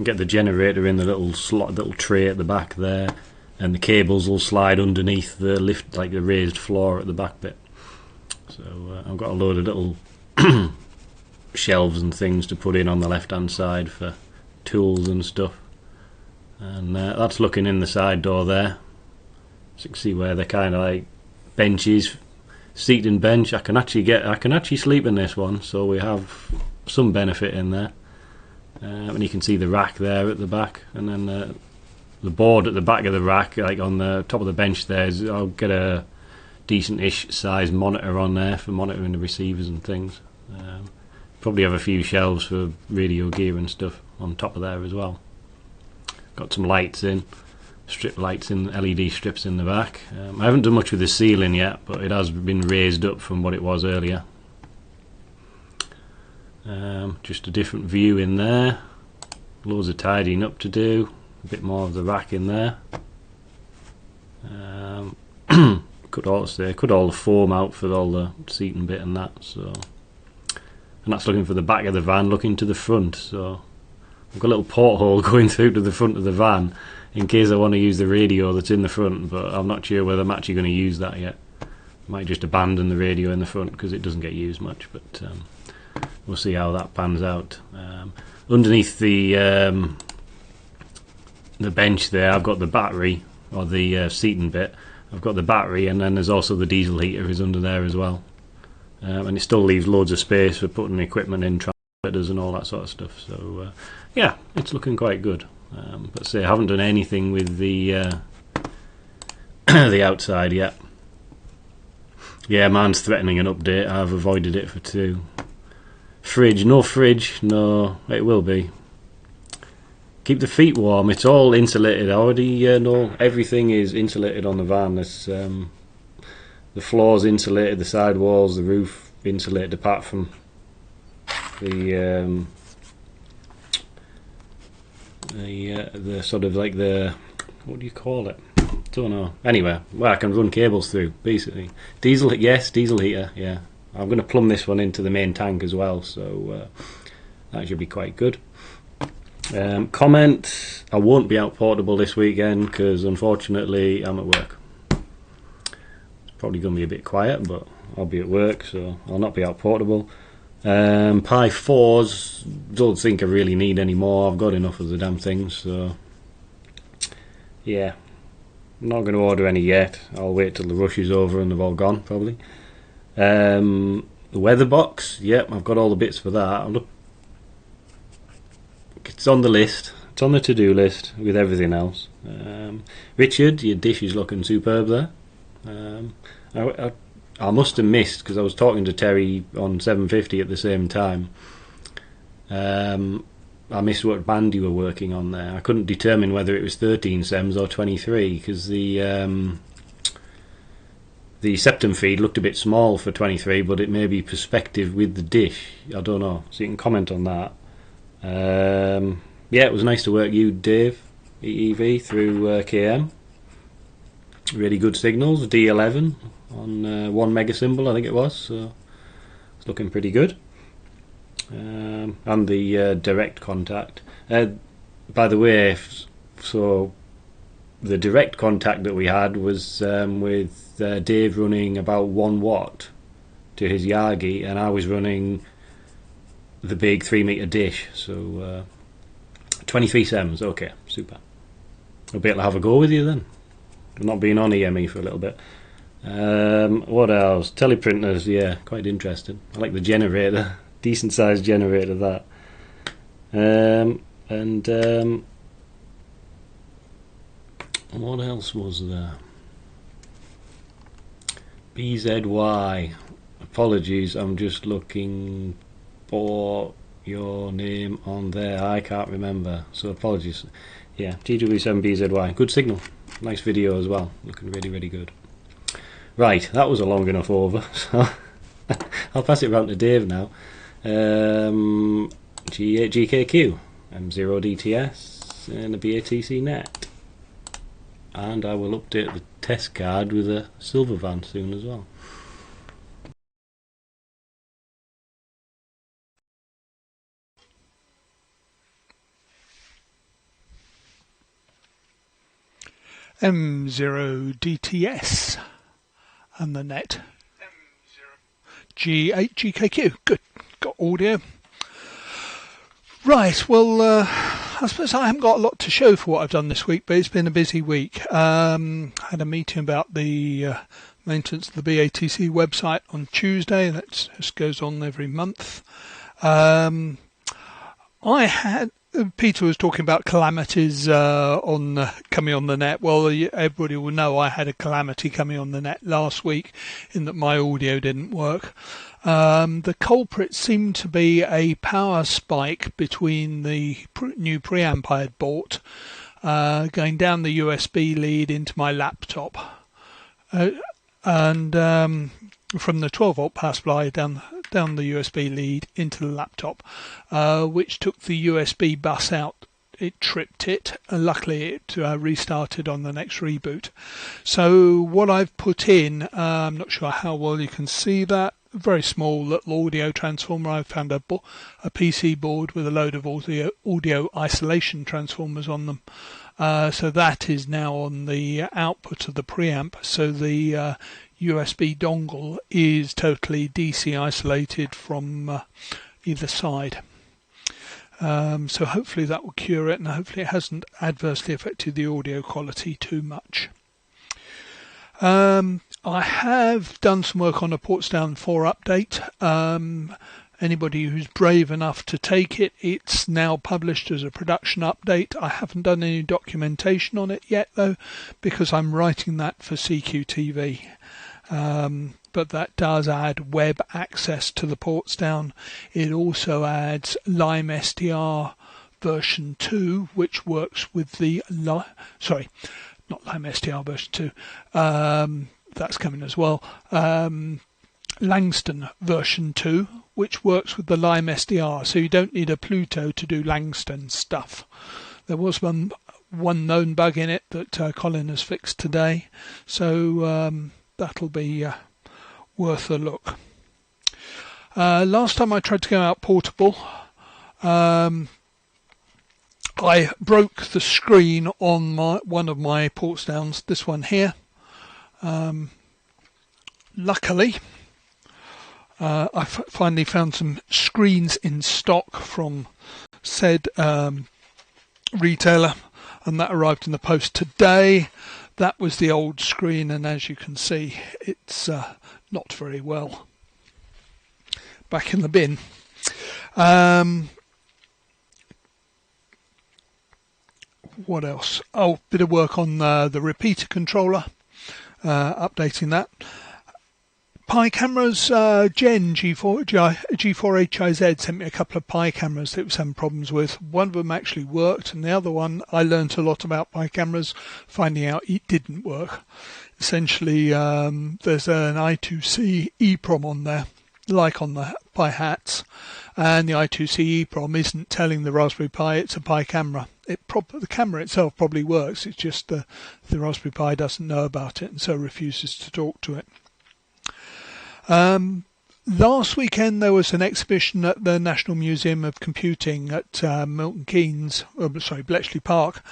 Get the generator in the little slot, little tray at the back there, and the cables will slide underneath the lift, like the raised floor at the back bit. So I've got a load of little shelves and things to put in on the left hand side for tools and stuff, and that's looking in the side door there. So you can see where they're kind of like benches, seat and bench. I can actually sleep in this one, so we have some benefit in there. And you can see the rack there at the back, and then the board at the back of the rack, like on the top of the bench there, I'll get a decent-ish size monitor on there for monitoring the receivers and things. Probably have a few shelves for radio gear and stuff on top of there as well. Got some lights in, strip lights in, LED strips in the back. I haven't done much with the ceiling yet, but it has been raised up from what it was earlier. Just a different view in there, loads of tidying up to do, a bit more of the rack in there. Cut all the foam out for all the seating bit and that. So, and that's looking for the back of the van, looking to the front. So I've got a little porthole going through to the front of the van in case I want to use the radio that's in the front, but I'm not sure whether I'm actually going to use that yet. I might just abandon the radio in the front because it doesn't get used much, but we'll see how that pans out. Underneath the bench there, I've got the battery or the seating bit. I've got the battery, and then there's also the diesel heater is under there as well. And it still leaves loads of space for putting equipment in, transmitters and all that sort of stuff. So yeah, it's looking quite good. But say I haven't done anything with the the outside yet. Yeah, man's threatening an update. I've avoided it for 2. Fridge, no, it will be. Keep the feet warm. It's all insulated. I already know everything is insulated on the van. It's, the floor's insulated, the side walls, the roof insulated, apart from the sort of like the, what do you call it? Don't know. Anyway, well, I can run cables through, basically. Diesel heater, yeah. I'm going to plumb this one into the main tank as well, so that should be quite good. Comment, I won't be out portable this weekend because unfortunately I'm at work. It's probably going to be a bit quiet, but I'll be at work, so I'll not be out portable. Pi 4s, don't think I really need any more. I've got enough of the damn things, so yeah. I'm not going to order any yet. I'll wait till the rush is over and they've all gone, probably. The weather box, yep, I've got all the bits for that. It's on the list. It's on the to-do list with everything else. Richard, your dish is looking superb there. I must have missed, because I was talking to Terry on 750 at the same time. I missed what band you were working on there. I couldn't determine whether it was 13 sems or 23, because the septum feed looked a bit small for 23, but it may be perspective with the dish. I don't know. So you can comment on that. Yeah, it was nice to work you, Dave, EEV, through KM. Really good signals. D11 on 1 mega symbol, I think it was. So it's looking pretty good. And the direct contact. By the way, so the direct contact that we had was with Dave running about 1 watt to his Yagi, and I was running the big 3 meter dish. So 23 sems. Okay, super. I'll be able to have a go with you then. I've not been on EME for a little bit. What else? Teleprinters, yeah, quite interesting. I like the generator. Decent sized generator, that. What else was there? BZY. Apologies, I'm just looking for your name on there. I can't remember, so apologies. Yeah, GW7BZY. Good signal. Nice video as well. Looking really, really good. Right, that was a long enough over, so I'll pass it round to Dave now. GKQ, M0DTS, and a BATC Net. And I will update the test card with a silver van soon as well. M0DTS and the net. G8GKQ. Good. Got audio. Right, well, I suppose I haven't got a lot to show for what I've done this week, but it's been a busy week. I had a meeting about the maintenance of the BATC website on Tuesday. That just goes on every month. Peter was talking about calamities coming on the net. Well, everybody will know I had a calamity coming on the net last week in that my audio didn't work. The culprit seemed to be a power spike between the new preamp I had bought, going down the USB lead into my laptop, and from the 12 volt power supply down the USB lead into the laptop, which took the USB bus out. It tripped it, and luckily it restarted on the next reboot. So what I've put in, I'm not sure how well you can see that, a very small little audio transformer. I found a PC board with a load of audio isolation transformers on them. So that is now on the output of the preamp. So the USB dongle is totally DC isolated from either side. So hopefully that will cure it, and hopefully it hasn't adversely affected the audio quality too much. I have done some work on a Portsdown 4 update. Anybody who's brave enough to take it, it's now published as a production update. I haven't done any documentation on it yet, though, because I'm writing that for CQTV. But that does add web access to the Portsdown. It also adds Lime SDR version 2, which works with the... Sorry, not Lime SDR version 2. That's coming as well. Langston version 2, which works with the Lime SDR, so you don't need a Pluto to do Langston stuff. There was one known bug in it that Colin has fixed today, so that'll be worth a look. Last time I tried to go out portable, I broke the screen on one of my Portsdowns, this one here. Luckily, I finally found some screens in stock from said retailer, and that arrived in the post today. That was the old screen, and as you can see, it's not very well. Back in the bin. What else? Oh, bit of work on the repeater controller, updating that. Pi cameras, Jen G4HIZ sent me a couple of Pi cameras that was having problems with. One of them actually worked, and the other one I learnt a lot about Pi cameras, finding out it didn't work. Essentially, there's an I2C EEPROM on there, like on the Pi hats, and the I2C EEPROM isn't telling the Raspberry Pi it's a Pi camera. The camera itself probably works, it's just the Raspberry Pi doesn't know about it and so refuses to talk to it. Last weekend there was an exhibition at the National Museum of Computing at Milton Keynes, Bletchley Park,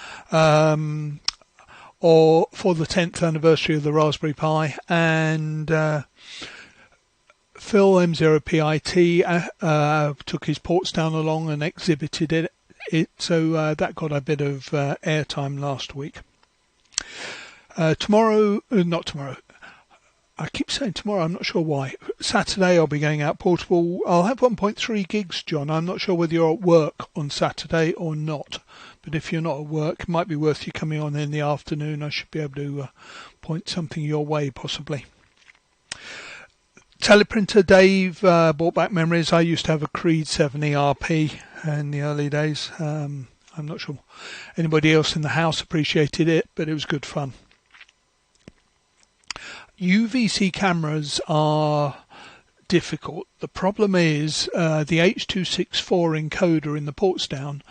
or for the 10th anniversary of the Raspberry Pi, and Phil M0PIT took his Portsdown along and exhibited it, so that got a bit of airtime last week. Not tomorrow. I keep saying tomorrow, I'm not sure why. Saturday I'll be going out portable. I'll have 1.3 gigs, John. I'm not sure whether you're at work on Saturday or not. But if you're not at work, it might be worth you coming on in the afternoon. I should be able to point something your way, possibly. Teleprinter Dave brought back memories. I used to have a Creed 7 ERP in the early days. I'm not sure anybody else in the house appreciated it, but it was good fun. UVC cameras are difficult. The problem is the H.264 encoder in the Portsdown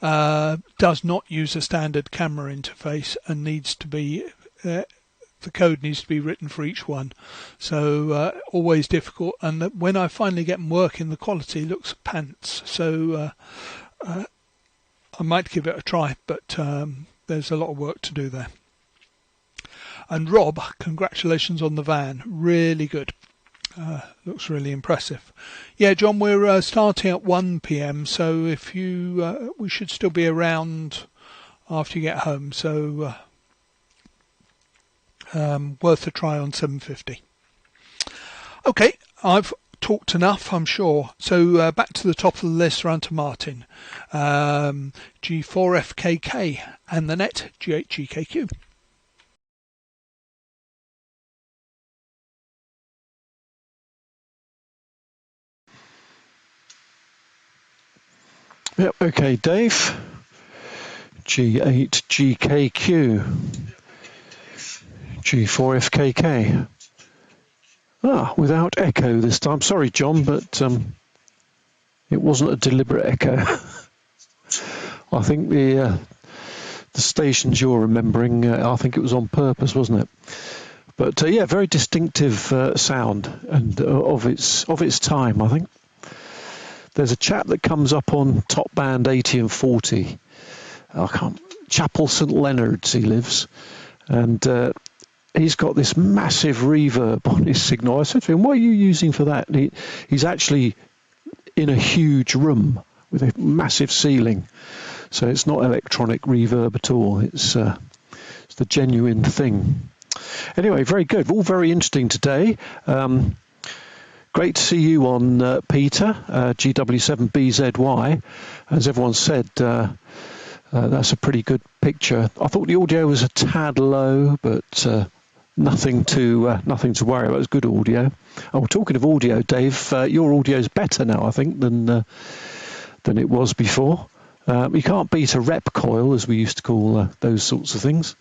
does not use a standard camera interface and needs to be the code needs to be written for each one. So always difficult. And when I finally get them working, the quality looks pants. So I might give it a try, but there's a lot of work to do there. And Rob, congratulations on the van. Really good. Looks really impressive. Yeah, John, we're starting at 1 p.m. So if you, we should still be around after you get home. So worth a try on 750. Okay, I've talked enough, I'm sure. So back to the top of the list, around to Martin. G4FKK and the net GHGKQ. Yep, okay, Dave. G8GKQ. G4FKK. Without echo this time. Sorry, John, but it wasn't a deliberate echo. I think the stations you're remembering, I think it was on purpose, wasn't it? But yeah, very distinctive sound and of its time, I think. There's a chap that comes up on top band 80 and 40. Chapel St Leonard's he lives, and he's got this massive reverb on his signal. I said to him, "What are you using for that?" And he's actually in a huge room with a massive ceiling. So it's not electronic reverb at all. It's the genuine thing. Anyway, very good. All very interesting today. Great to see you on, Peter, GW7BZY. As everyone said, that's a pretty good picture. I thought the audio was a tad low, but nothing to worry about. It's good audio. Oh, talking of audio, Dave, your audio is better now, I think, than it was before. You can't beat a rep coil, as we used to call those sorts of things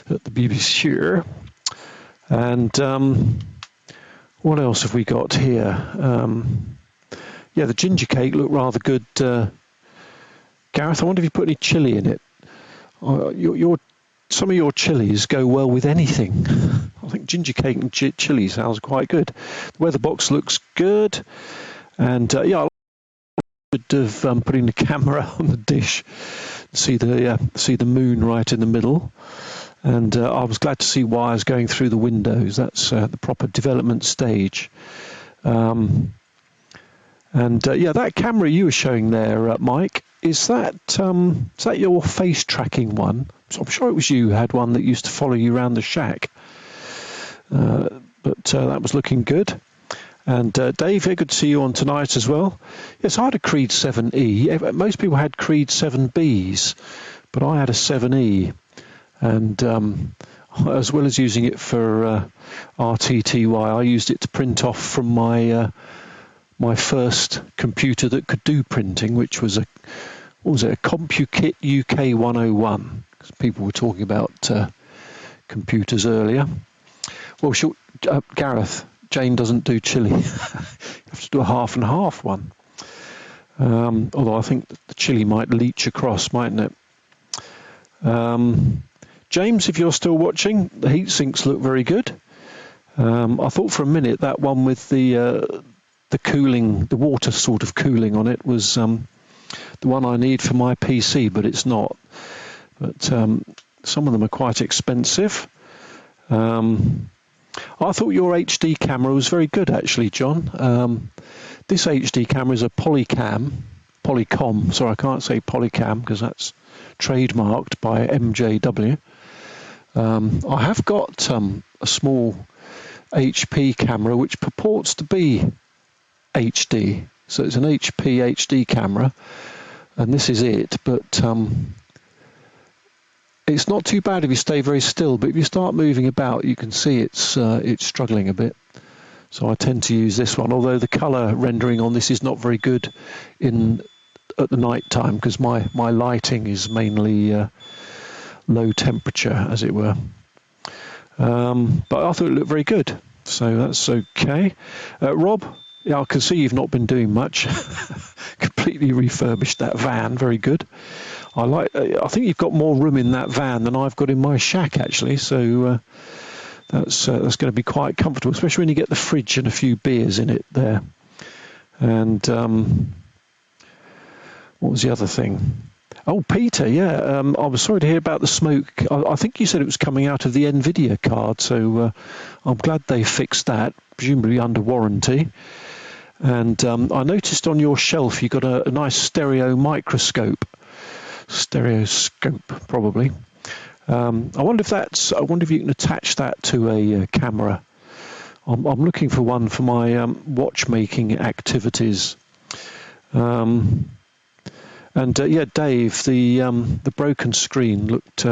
at the BBC. And what else have we got here? The ginger cake looked rather good. Gareth, I wonder if you put any chilli in it. Some of your chilies go well with anything. I think ginger cake and chili sounds quite good. The weather box looks good. And I like of putting the camera on the dish, see the moon right in the middle. And I was glad to see wires going through the windows. That's the proper development stage. That camera you were showing there, Mike, is that your face tracking one? So I'm sure it was you who had one that used to follow you around the shack. But that was looking good. And Dave, good to see you on tonight as well. Yes, I had a Creed 7E. Most people had Creed 7Bs, but I had a 7E. And as well as using it for RTTY, I used it to print off from my first computer that could do printing, which was a CompuKit UK 101. Because people were talking about computers earlier. Well, Gareth, Jane doesn't do chili. You have to do a half and half one. Although I think the chili might leach across, mightn't it? James, if you're still watching, the heat sinks look very good. I thought for a minute that one with the cooling, the water sort of cooling on it was the one I need for my PC, but it's not. But some of them are quite expensive. I thought your HD camera was very good, actually, John. This HD camera is a Polycom. Sorry, I can't say Polycam because that's trademarked by MJW. I have got a small HP camera which purports to be HD. So it's an HP HD camera, and this is it. But it's not too bad if you stay very still, but if you start moving about, you can see it's struggling a bit. So I tend to use this one, although the colour rendering on this is not very good at the night time because my lighting is mainly low temperature, as it were. But I thought it looked very good, so that's okay. Rob, I can see you've not been doing much. Completely refurbished that van, very good. I think you've got more room in that van than I've got in my shack, actually. So that's going to be quite comfortable, especially when you get the fridge and a few beers in it there. And what was the other thing? Oh, Peter, yeah. I was sorry to hear about the smoke. I think you said it was coming out of the NVIDIA card, so I'm glad they fixed that, presumably under warranty. And I noticed on your shelf you got a nice stereoscope, probably. I wonder if you can attach that to a camera. I'm looking for one for my watchmaking activities. Dave, the broken screen looked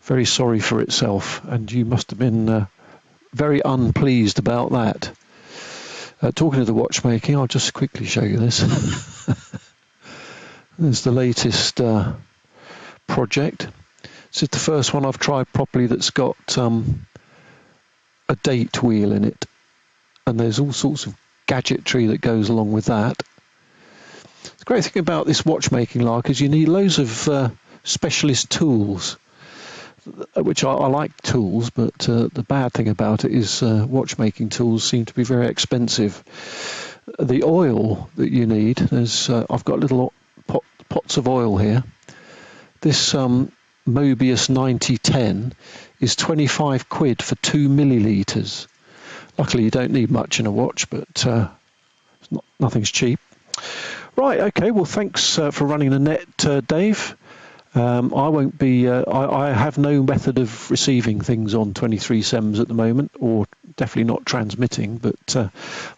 very sorry for itself, and you must have been very unpleased about that. Talking of the watchmaking, I'll just quickly show you this. There's the latest project. This is the first one I've tried properly that's got a date wheel in it, and there's all sorts of gadgetry that goes along with that. The great thing about this watchmaking lark is you need loads of specialist tools, which I like tools, but the bad thing about it is watchmaking tools seem to be very expensive. The oil that you need, I've got little pots of oil here. This Mobius 9010 is 25 quid for 2 millilitres. Luckily you don't need much in a watch, but nothing's cheap. Right, okay, well, thanks for running the net, Dave. I won't be. I have no method of receiving things on 23 SEMS at the moment, or definitely not transmitting. But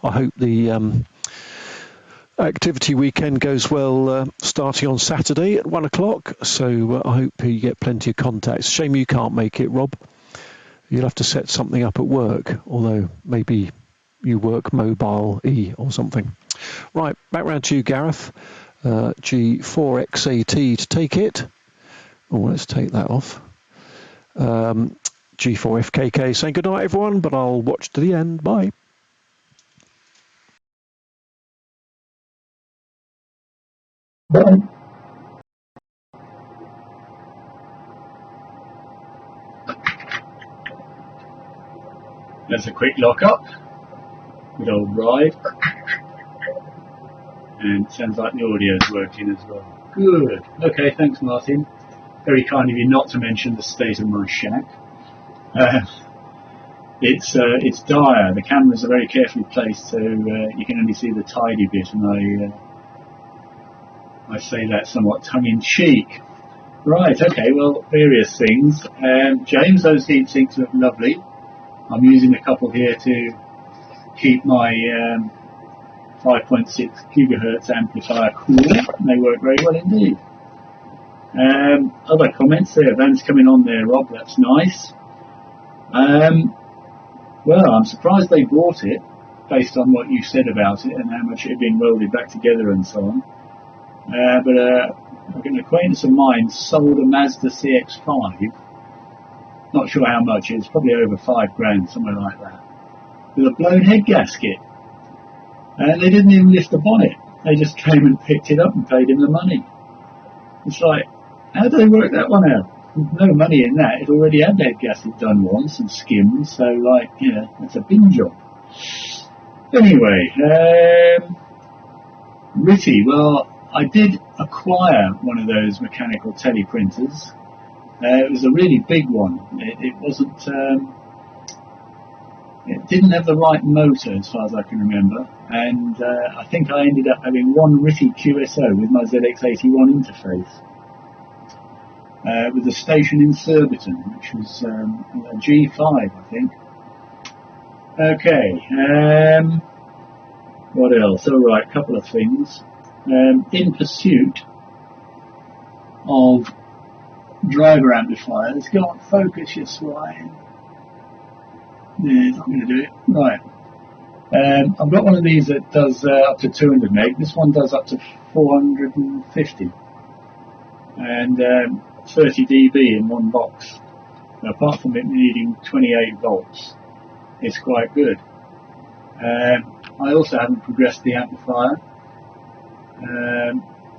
I hope the activity weekend goes well, starting on Saturday at 1 o'clock. So I hope you get plenty of contacts. Shame you can't make it, Rob. You'll have to set something up at work, although maybe you work mobile or something. Right, back round to you, Gareth. G4XAT to take it. Oh, let's take that off. G4FKK saying good night, everyone, but I'll watch to the end. Bye. Bye. There's a quick lock-up. Good old Ryde. And it sounds like the audio is working as well. Good. Okay, thanks, Martin. Very kind of you not to mention the state of my shack. It's dire. The cameras are very carefully placed, so you can only see the tidy bit, and I say that somewhat tongue-in-cheek. Right, okay, well, various things. James, those heat sinks look lovely. I'm using a couple here to keep my 5.6 gigahertz amplifier cool. They work very well indeed. Other comments there. Van's coming on there, Rob. That's nice. Well, I'm surprised they bought it based on what you said about it and how much it had been welded back together and so on. But an acquaintance of mine sold a Mazda CX-5. Not sure how much. It's probably over $5,000, somewhere like that, with a blown head gasket. And they didn't even lift the bonnet. They just came and picked it up and paid him the money. It's like, how do they work that one out? No money in that. It already had the head gasket done once and skimmed, so like, it's a bin job. Anyway, Ritty, well, I did acquire one of those mechanical teleprinters. It was a really big one. It wasn't. It didn't have the right motor, as far as I can remember, and I think I ended up having one Ritty QSO with my ZX81 interface, with a station in Surbiton, which was a G5, I think. Okay, what else? All right, a couple of things. In pursuit of driver amplifiers, go on, focus, you swine. Yeah, it's not going to do it. Right. I've got one of these that does up to 200 meg. This one does up to 450. And 30 dB in one box. So apart from it needing 28 volts, it's quite good. I also haven't progressed the amplifier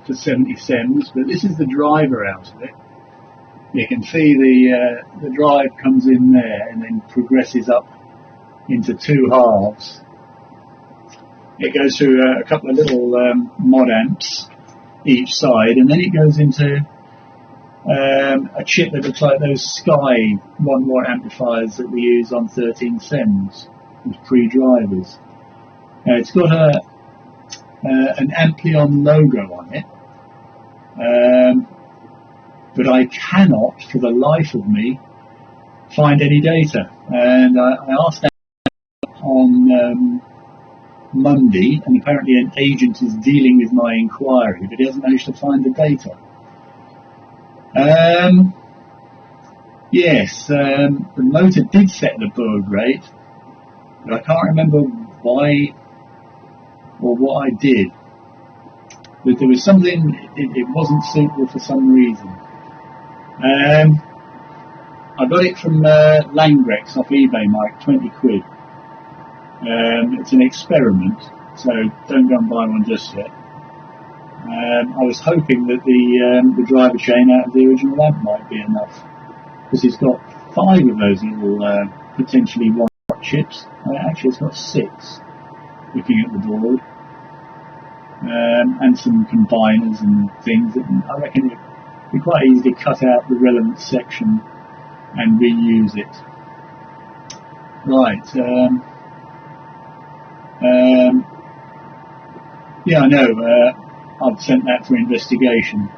to 70 SEMS, but this is the driver out of it. You can see the drive comes in there and then progresses up into two halves. It goes through a couple of little mod amps each side, and then it goes into a chip that looks like those Sky 1 watt amplifiers that we use on 13 SEMS with pre-drivers. It's got an Amplion logo on it. But I cannot, for the life of me, find any data. And I asked on Monday, and apparently an agent is dealing with my inquiry, but he hasn't managed to find the data. Yes, the motor did set the baud rate, but I can't remember why or what I did. But there was something, it wasn't suitable for some reason. I got it from Langrex off eBay, Mike, 20 quid. It's an experiment, so don't go and buy one just yet. I was hoping that the driver chain out of the original lamp might be enough, because it's got 5 of those little potentially 1 watt chips. Actually, it's got 6, looking at the board, and some combiners and things. That I reckon it we quite easily cut out the relevant section and reuse it. Right. Yeah, I know. I've sent that for investigation,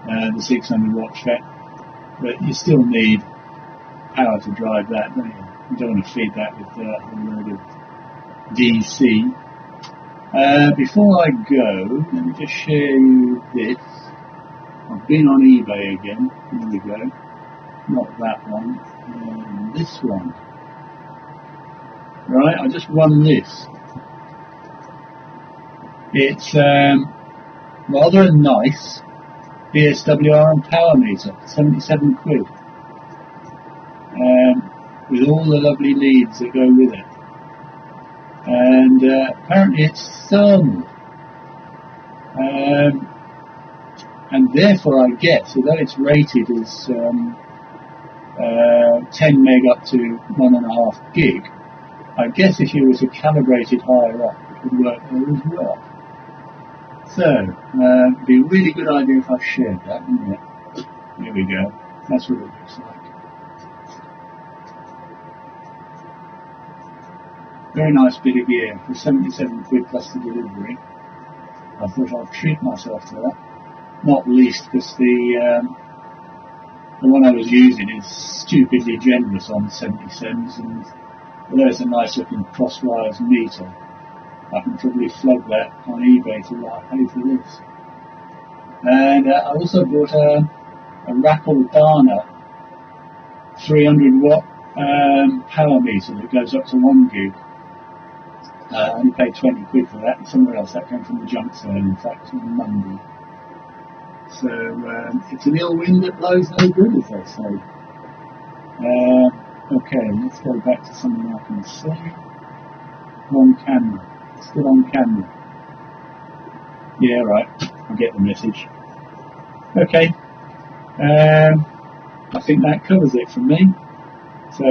the 600 watt FET, but you still need power to drive that, don't you? You don't want to feed that with a load of DC. Before I go, let me just share you this. I've been on eBay again. Here we go. Not that one. This one. Right, I just won this. It's rather nice BSWR and power meter, 77 quid. With all the lovely leads that go with it. And apparently it's thermal. And therefore I guess, although it's rated as 10 meg up to 1.5 gig, I guess if you were to calibrate it higher up, it would work there as well. So, it'd be a really good idea if I shared that, wouldn't it? Here we go. That's what it looks like. Very nice bit of gear for 77 quid plus the delivery. I thought I'd treat myself to that. Not least because the one I was using is stupidly generous on 77s, and although it's a nice looking crosswires meter, I can probably flog that on eBay to what I pay for this. And I also bought a Rackle Dana 300 watt power meter that goes up to 1 gig. I only paid 20 quid for that, and somewhere else that came from the junk sale, in fact, on Monday. So it's an ill wind that blows no good, as they say. Okay, let's go back to something I can see. On camera. Still on camera. Yeah, right. I get the message. Okay. I think that covers it from me. So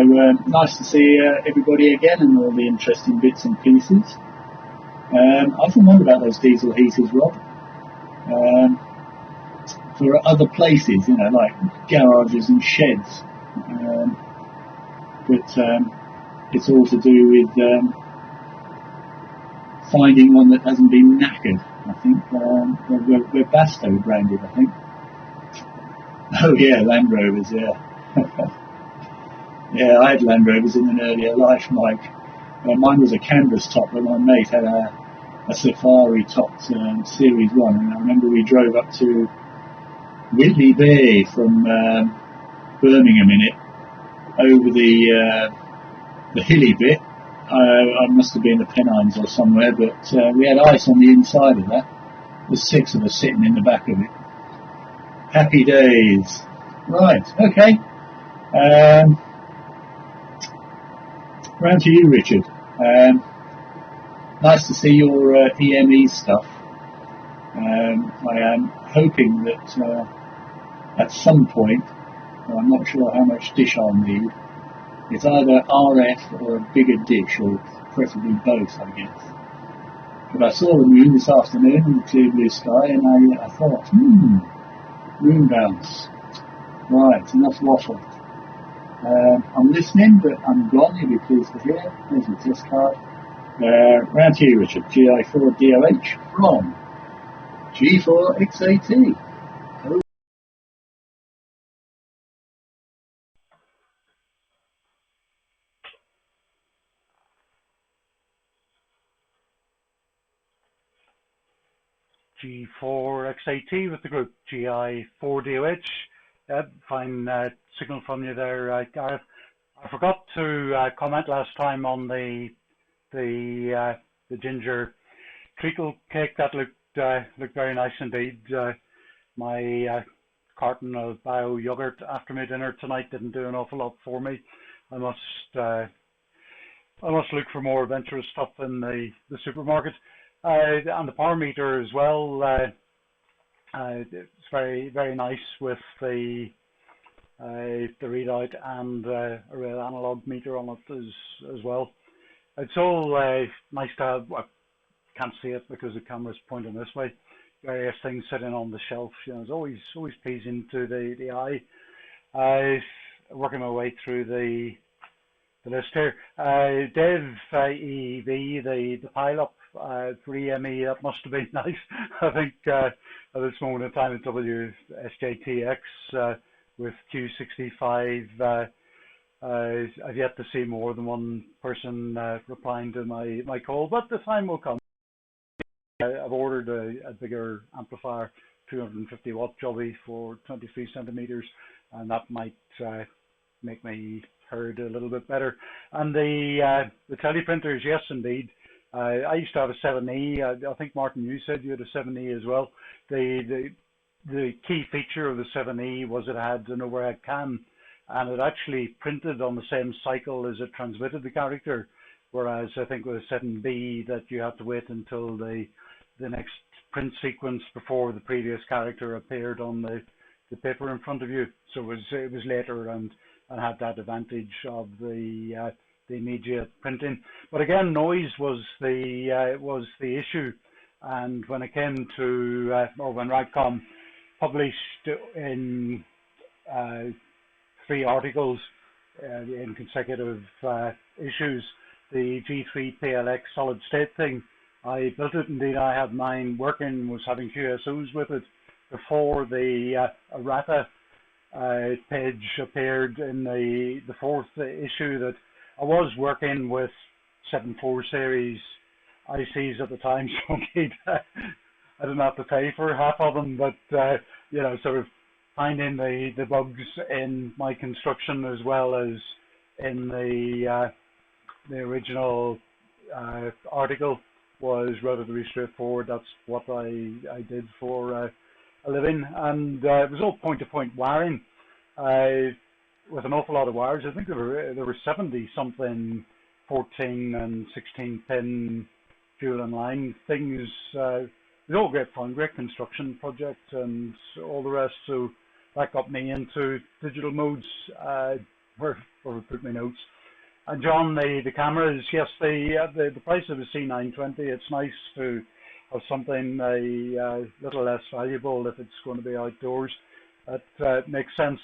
nice to see everybody again and all the interesting bits and pieces. I often wonder about those diesel heaters, Rob. For other places, you know, like garages and sheds. But it's all to do with finding one that hasn't been knackered, I think. We're Basto branded, I think. Oh yeah, Land Rovers, yeah. Yeah, I had Land Rovers in an earlier life, Mike. Mine was a canvas top, but my mate had a safari topped Series 1, and I remember we drove up to Whitley Bay from Birmingham in it, over the hilly bit. I must have been the Pennines or somewhere, but we had ice on the inside of that. There's 6 of us sitting in the back of it. Happy days. Right, okay. Round to you, Richard. Nice to see your EME stuff. I am hoping that at some point, I'm not sure how much dish I'll need, it's either RF or a bigger dish, or preferably both, I guess. But I saw the moon this afternoon in the clear blue sky, and I thought, moon bounce. Right, enough waffle. I'm listening, but I'm gone, you'll be pleased to hear. There's your test card. Round to you, Richard. GI4DOH from G4XAT. G4XAT with the group GI4DOH. Fine signal from you there, Gareth. I forgot to comment last time on the ginger treacle cake. That looked very nice indeed. My carton of bio yogurt after my dinner tonight didn't do an awful lot for me. I must look for more adventurous stuff in the supermarket. And the power meter as well. It's very, very nice with the readout and a real analog meter on it as well. It's all nice to have. I can't see it because the camera's pointing this way. Various things sitting on the shelf. You know, it's always pleasing to the eye. Working my way through the list here. Dev EV, the pile up for EME. That must have been nice. I think at this moment in time at WSJTX with Q65, I've yet to see more than one person replying to my call, but the time will come. I've ordered a bigger amplifier, 250 watt jobby for 23 centimeters, and that might make me heard a little bit better. And the teleprinters, yes indeed. I used to have a 7E. I think Martin, you said you had a 7E as well. The key feature of the 7E was it had an overhead cam, and it actually printed on the same cycle as it transmitted the character. Whereas I think with a 7B that you had to wait until the next print sequence before the previous character appeared on the paper in front of you. So it was later and had that advantage of the immediate printing. But again, noise was the issue. And when it came to or when Ryde published in 3 articles in consecutive issues the G3 PLX solid state thing, I built it. Indeed, I had mine working, was having QSOs with it before the errata page appeared in the 4th issue. That I was working with 7.4 series ICs at the time, so indeed I didn't have to pay for half of them, but you know, sort of finding the bugs in my construction as well as in the original article was relatively straightforward. That's what I did for a living, and it was all point-to-point wiring with an awful lot of wires. I think there were 70 something 14 and 16 pin fuel and line things. It was all great fun, great construction project and all the rest. So that got me into digital modes where I put my notes. And John, the cameras, yes, the price of a C920, it's nice to have something a little less valuable if it's going to be outdoors. That makes sense.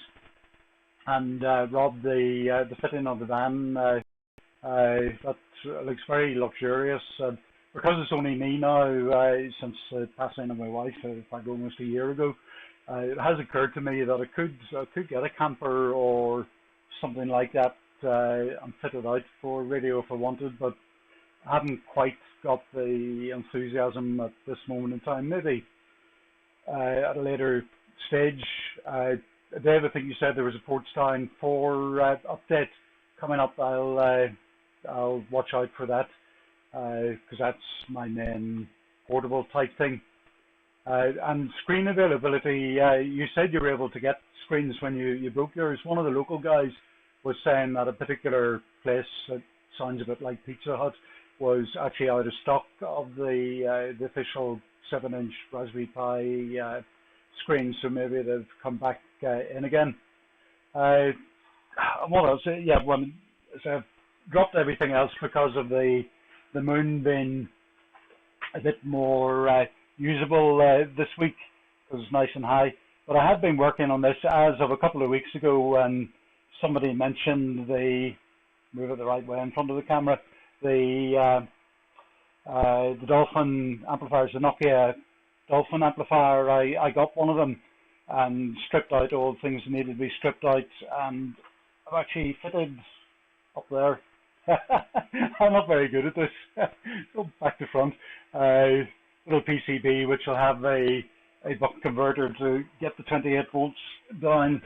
And Rob, the fitting of the van, that looks very luxurious. Because it's only me now, since the passing of my wife, like almost a year ago, it has occurred to me that I could get a camper or something like that and fit it out for radio if I wanted, but I haven't quite got the enthusiasm at this moment in time. Maybe at a later stage. Dave, I think you said there was a Portstown 4 update coming up. I'll watch out for that because that's my main portable type thing. And screen availability, you said you were able to get screens when you booked yours. One of the local guys was saying that a particular place that sounds a bit like Pizza Hut was actually out of stock of the official 7-inch Raspberry Pi screen, so maybe they've come back in again. What else? Yeah, so I've dropped everything else because of the moon being a bit more usable this week. It was nice and high. But I have been working on this as of a couple of weeks ago, and somebody mentioned move it the right way in front of the camera, the Dolphin amplifiers, the Nokia Dolphin amplifier. I got one of them and stripped out all the things that needed to be stripped out, and I've actually fitted up there. I'm not very good at this. Go back to front. Little PCB which will have a buck converter to get the 28 volts down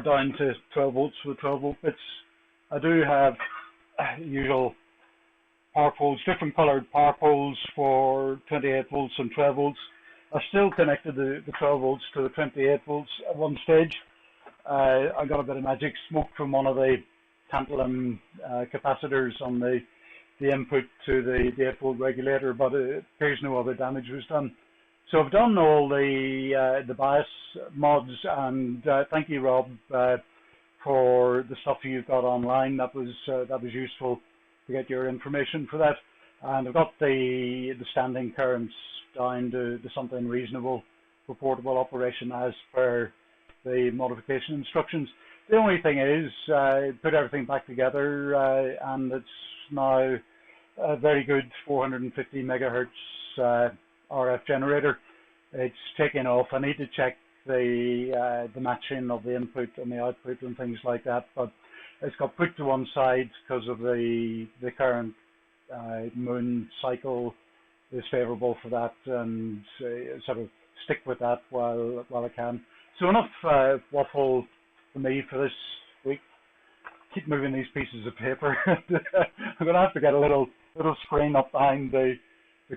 down to 12 volts with 12 volt bits. I do have usual power poles, different colored power poles for 28 volts and 12 volts. I still connected the 12 volts to the 28 volts at one stage. I got a bit of magic smoke from one of the tantalum capacitors on the input to the 8 volt regulator, but it appears no other damage was done. So I've done all the BIOS mods, and thank you, Rob, for the stuff you've got online. That was useful to get your information for that. And I've got the standing currents down to something reasonable for portable operation as per the modification instructions. The only thing is, put everything back together, and it's now a very good 450 megahertz RF generator. It's taking off. I need to check the matching of the input and the output and things like that, but it's got put to one side because of the current moon cycle is favourable for that, and sort of stick with that while I can. So enough waffle for me for this week. Keep moving these pieces of paper. I'm going to have to get a little screen up behind the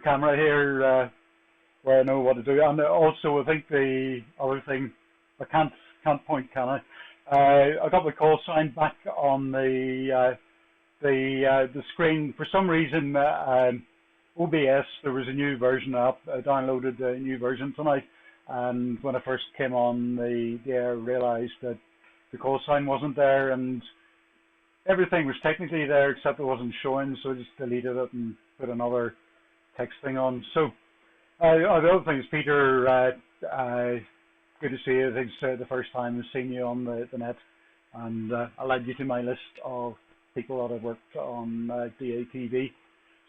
camera here where I know what to do. And also, I think the other thing, I can't point, can I? I got the call sign back on the screen. For some reason, OBS, there was a new version up. I downloaded a new version tonight, and when I first came on the air, realised that the call sign wasn't there, and everything was technically there except it wasn't showing, so I just deleted it and put another text thing on. So the other thing is, Peter, good to see you. I think it's the first time I've seen you on the net, and I'll add you to my list of people that have worked on DATV.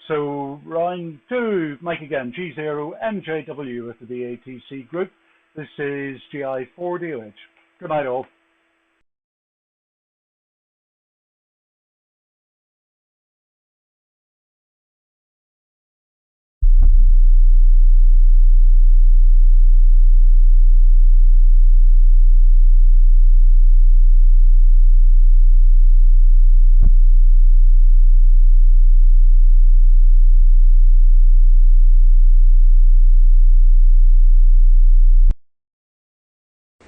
So round two, Mike again, G0MJW with the BATC group. This is GI4DOH. Good night all.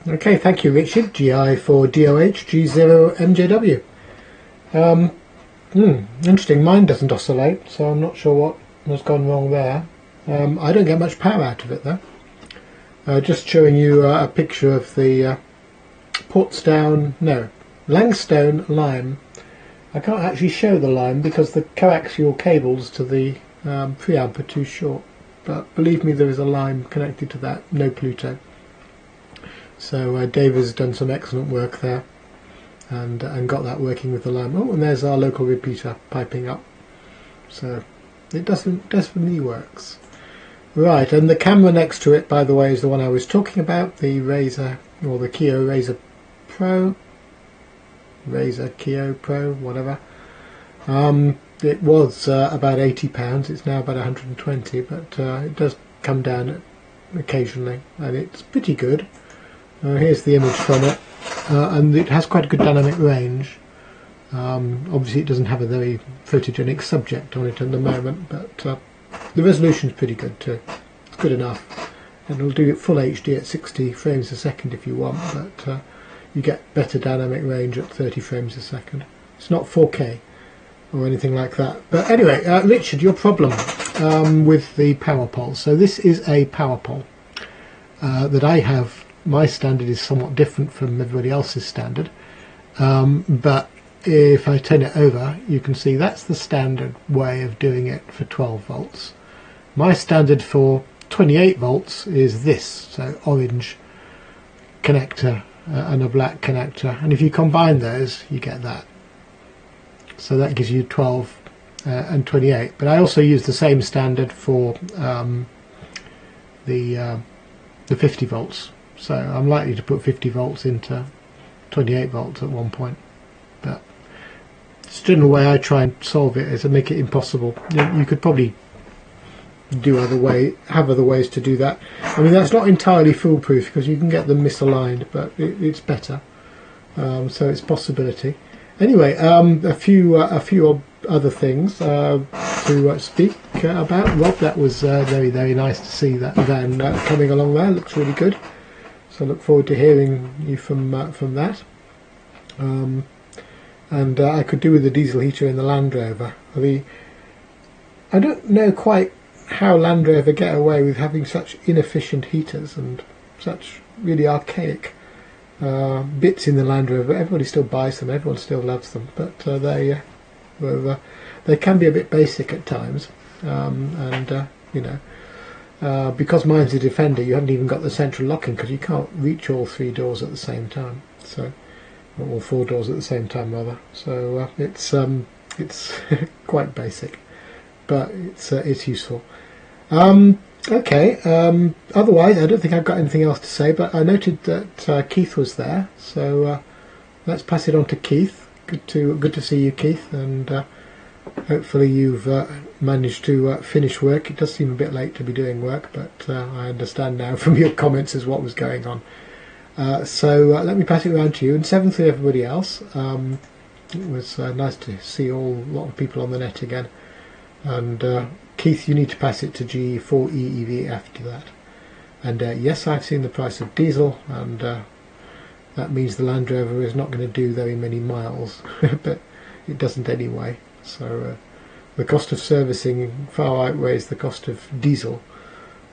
Okay, thank you, Richard. GI4DOH, G0MJW. Interesting. Mine doesn't oscillate, so I'm not sure what has gone wrong there. I don't get much power out of it though. Just showing you a picture of the Langstone lime. I can't actually show the lime because the coaxial cables to the preamp are too short. But believe me, there is a lime connected to that, no Pluto. So Dave has done some excellent work there, and got that working with the lime. Oh, and there's our local repeater piping up. So it definitely works. Right, and the camera next to it, by the way, is the one I was talking about, the Razer, or the Kio Razer Pro, Kio Pro, whatever. It was about £80. It's now about 120, but it does come down occasionally, and it's pretty good. Here's the image from it, and it has quite a good dynamic range. Obviously it doesn't have a very photogenic subject on it at the moment, but the resolution's pretty good too. It's good enough. And it'll do it full HD at 60 frames a second if you want, but you get better dynamic range at 30 frames a second. It's not 4K or anything like that. But anyway, Richard, your problem with the power pole. So this is a power pole that I have. My standard is somewhat different from everybody else's standard, but if I turn it over, you can see that's the standard way of doing it for 12 volts. My standard for 28 volts is this, so orange connector and a black connector, and if you combine those you get that. So that gives you 12 and 28, but I also use the same standard for the 50 volts. So I'm likely to put 50 volts into 28 volts at one point. But the general way I try and solve it is to make it impossible. You could probably have other ways to do that. I mean, that's not entirely foolproof because you can get them misaligned, but it's better. So it's a possibility. Anyway, a few other things to speak about. Rob, that was very, very nice to see that van coming along there. Looks really good. So I look forward to hearing you from that. And I could do with the diesel heater in the Land Rover. I don't know quite how Land Rover get away with having such inefficient heaters and such really archaic bits in the Land Rover. Everybody still buys them, everyone still loves them, but they can be a bit basic at times. Because mine's a Defender, you haven't even got the central locking because you can't reach all three doors at the same time. So, or all four doors at the same time rather. So it's quite basic. but it's useful. Okay. Otherwise, I don't think I've got anything else to say. But I noted that Keith was there, so let's pass it on to Keith. Good to see you, Keith, and hopefully you've managed to finish work. It does seem a bit late to be doing work, but I understand now from your comments as what was going on. So let me pass it around to you, and 7th to everybody else. It was nice to see a lot of people on the net again. And Keith, you need to pass it to G4EEV after that. And yes, I've seen the price of diesel, and that means the Land Rover is not going to do very many miles, but it doesn't anyway. So the cost of servicing far outweighs the cost of diesel,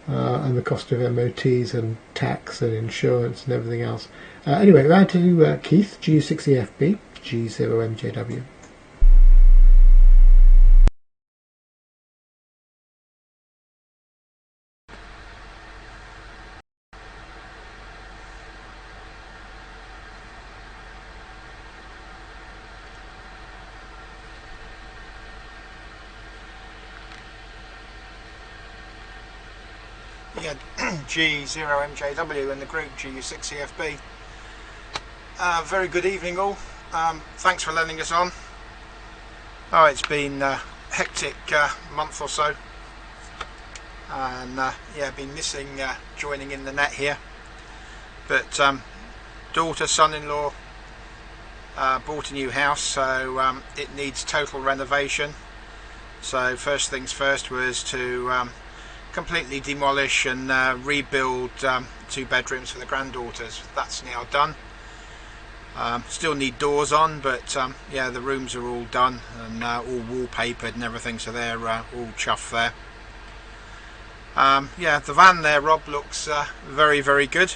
and the cost of MOTs and tax and insurance and everything else. Anyway, round to Keith, G6EFB, G0MJW. Yeah, G0MJW and the group GU6EFB. Very good evening all. Thanks for letting us on. Oh, it's been a hectic month or so, and yeah, been missing joining in the net here. But daughter, son-in-law bought a new house, so it needs total renovation. So first things first was to completely demolish and rebuild 2 bedrooms for the granddaughters. That's now done. Still need doors on, but yeah, the rooms are all done and all wallpapered and everything, so they're all chuffed there. Yeah, the van there, Rob, looks very, very good,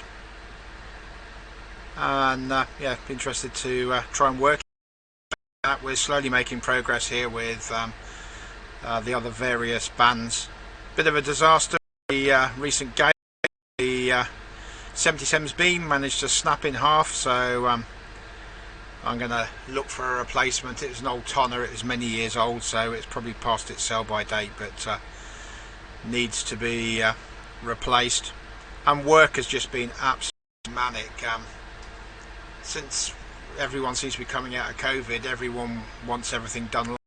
and yeah, interested to try and work that. We're slowly making progress here with the other various bands. Bit of a disaster, the recent gale, the 77's beam managed to snap in half, so I'm going to look for a replacement. It was an old tonner, it was many years old, so it's probably past its sell-by date, but needs to be replaced. And work has just been absolutely manic. Since everyone seems to be coming out of COVID, everyone wants everything done.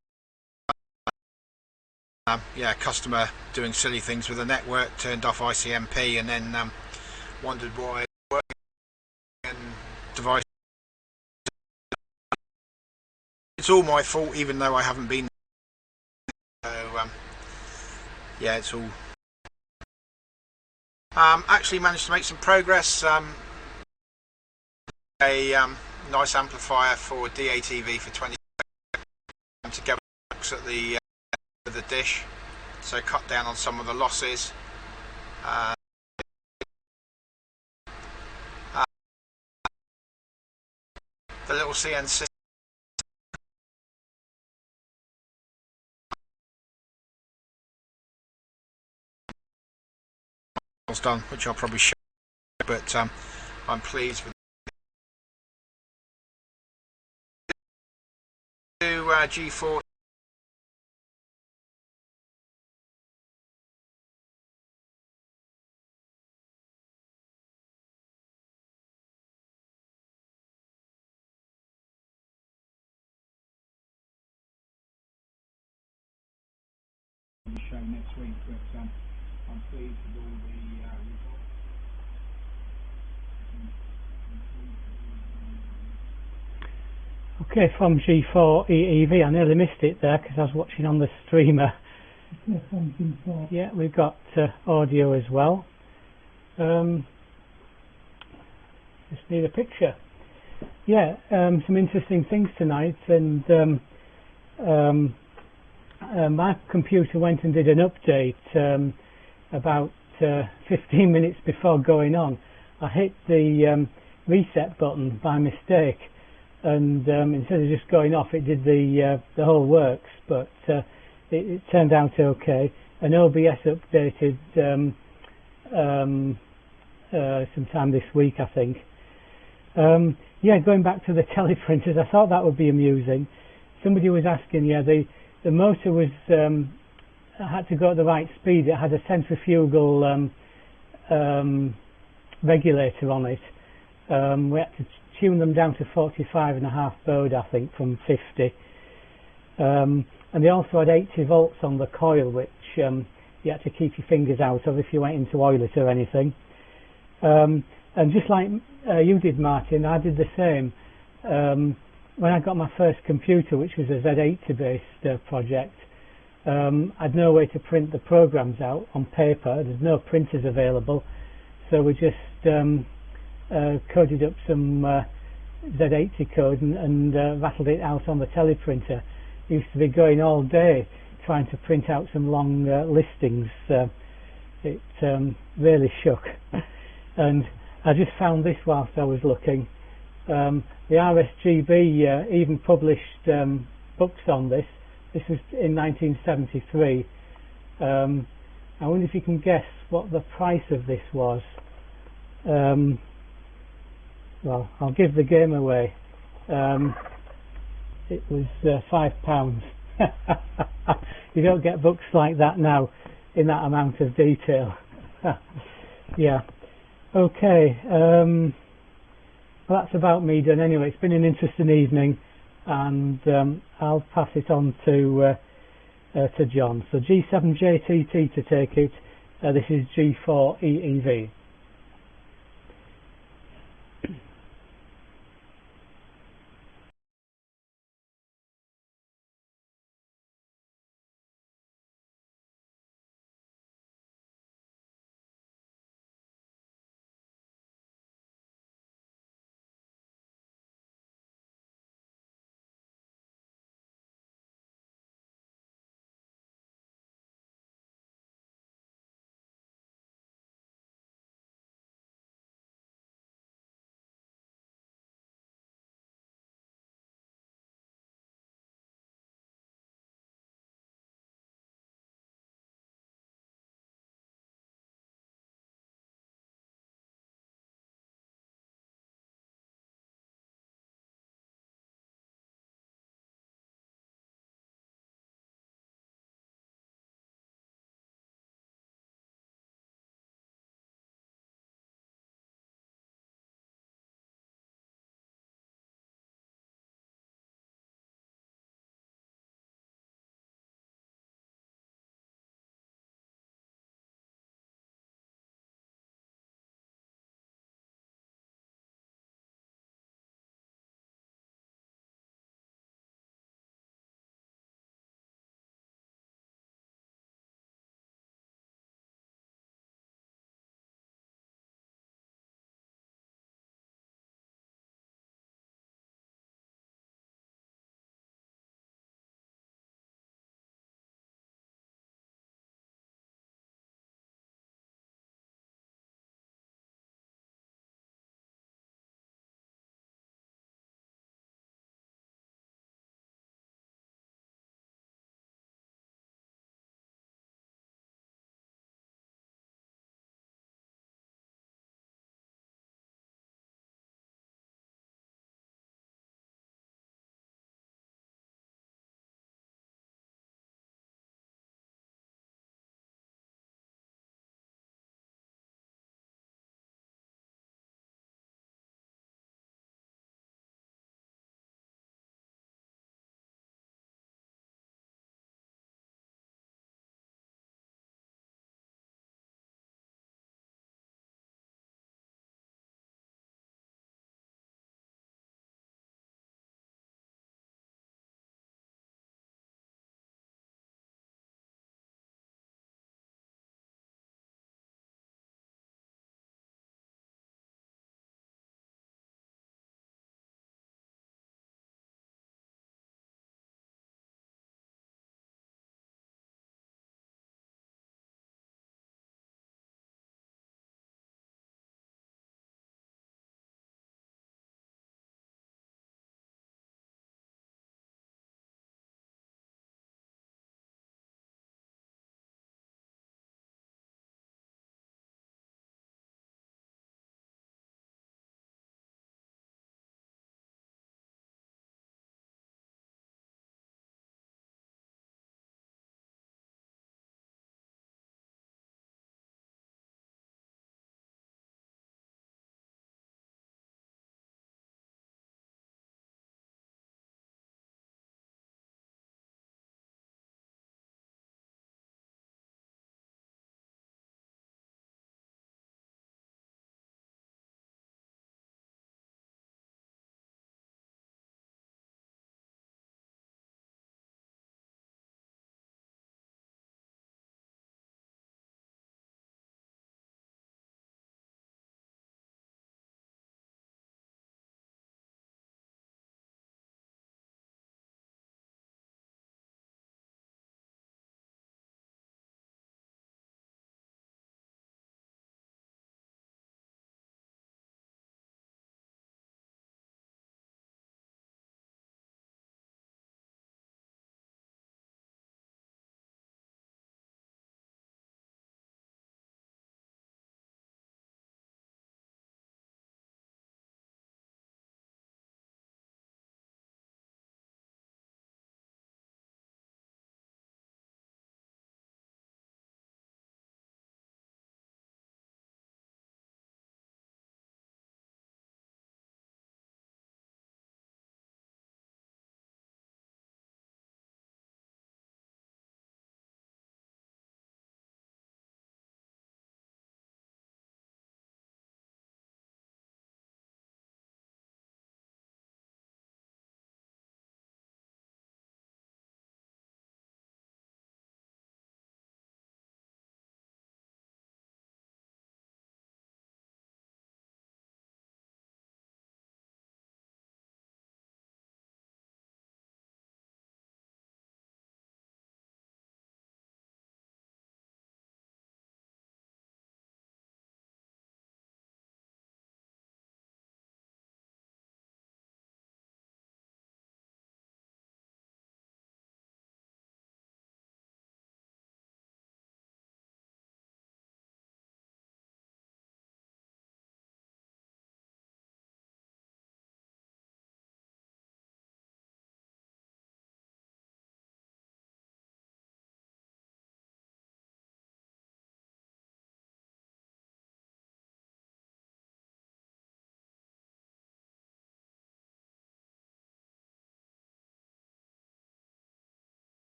Yeah, customer doing silly things with the network, turned off ICMP, and then wondered why and device. It's all my fault, even though I haven't been. So yeah, it's all. Actually managed to make some progress. A nice amplifier for DATV for 20 to get at the dish, so cut down on some of the losses. The little CNC done, which I'll probably show, but I'm pleased with G4. Show next week, but I'm pleased with all the results. Okay, from G4EEV, I nearly missed it there because I was watching on the streamer. Yeah, we've got audio as well. Just need a picture. Yeah, some interesting things tonight, and my computer went and did an update about 15 minutes before going on. I hit the reset button by mistake, and instead of just going off, it did the whole works, but it turned out okay. And OBS updated sometime this week, I think. Yeah, going back to the teleprinters, I thought that would be amusing. Somebody was asking, yeah, the motor was had to go at the right speed. It had a centrifugal regulator on it. We had to tune them down to 45.5 baud, I think, from 50. And they also had 80 volts on the coil, which you had to keep your fingers out of if you went into oil it or anything. And just like you did, Martin, I did the same. When I got my first computer, which was a Z80 based project, I had no way to print the programs out on paper. There's no printers available, so we just coded up some Z80 code and rattled it out on the teleprinter. Used to be going all day trying to print out some long listings. It really shook. And I just found this whilst I was looking. The RSGB even published books on this. This was in 1973. I wonder if you can guess what the price of this was. Well, I'll give the game away. It was £5. You don't get books like that now in that amount of detail. Yeah. Okay. Well, that's about me done anyway. It's been an interesting evening, and I'll pass it on to John. So G7JTT to take it. This is G4EEV.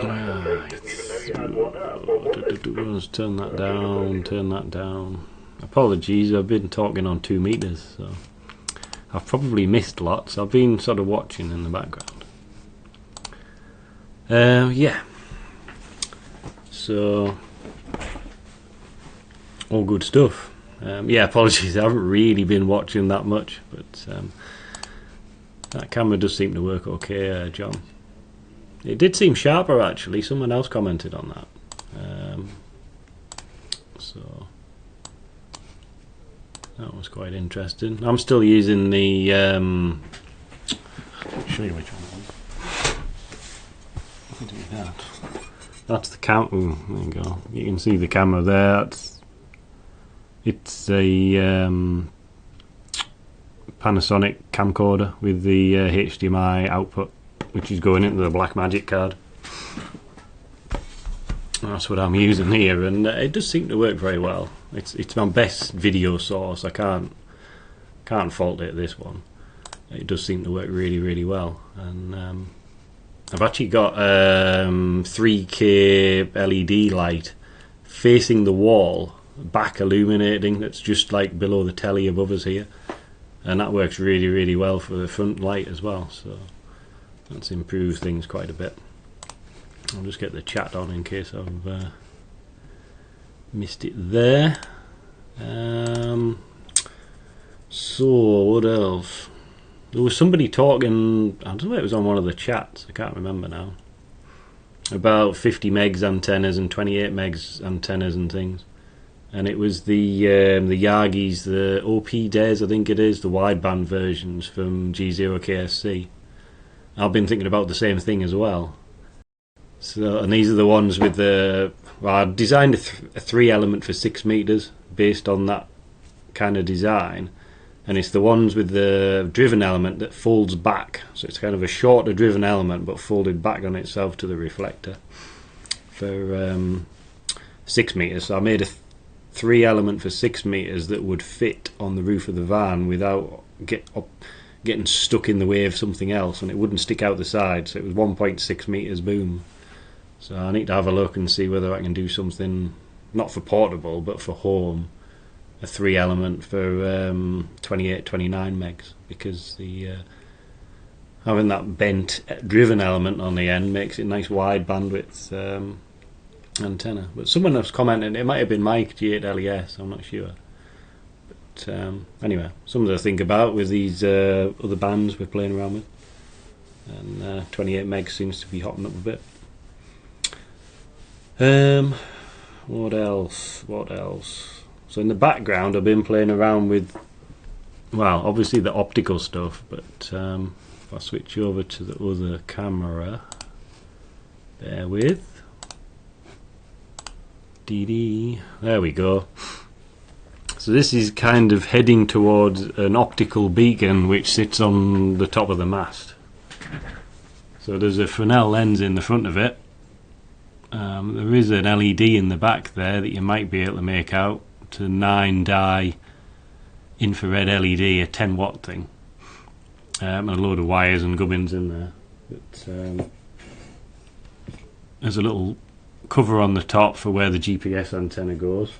Right. Let's turn that down. Apologies, I've been talking on 2 meters, so I've probably missed lots. I've been sort of watching in the background. Yeah. So, all good stuff. Yeah, apologies, I haven't really been watching that much, but that camera does seem to work okay, John. It did seem sharper actually, someone else commented on that. So that was quite interesting. I'm still using the I'll show you which one. That's the camera. There you go. You can see the camera there. It's a Panasonic camcorder with the HDMI output, which is going into the Blackmagic card. That's what I'm using here, and it does seem to work very well. It's my best video source. I can't fault it. This one, it does seem to work really well, and I've actually got 3K LED light facing the wall, back illuminating. That's just like below the telly above us here, and that works really well for the front light as well. So that's improved things quite a bit. I'll just get the chat on in case I've missed it there. So what else? There was somebody talking, I don't know if it was on one of the chats, I can't remember now, about 50 megs antennas and 28 megs antennas and things. And it was the Yagis, the OP days, I think it is, the wideband versions from G0KSC. I've been thinking about the same thing as well. So, and these are the ones with the, well, I designed a 3-element for 6 meters based on that kind of design, and it's the ones with the driven element that folds back, so it's kind of a shorter driven element but folded back on itself to the reflector for 6 meters. So I made a 3-element for 6 meters that would fit on the roof of the van without getting stuck in the way of something else, and it wouldn't stick out the side. So it was 1.6 meters boom. So I need to have a look and see whether I can do something, not for portable but for home, a 3-element for 28, 29 megs, because the having that bent driven element on the end makes it nice wide bandwidth antenna. But someone was commenting, it might have been Mike G8LES, I'm not sure. But anyway, something to think about with these other bands we're playing around with. And 28 megs seems to be hopping up a bit. What else? So in the background I've been playing around with, well, obviously the optical stuff, but if I switch over to the other camera, bear with, there we go. So this is kind of heading towards an optical beacon which sits on the top of the mast. So there's a Fresnel lens in the front of it. There is an LED in the back there that you might be able to make out. It's a 9-die infrared LED, a 10-watt thing, and a load of wires and gubbins in there. But, there's a little cover on the top for where the GPS antenna goes,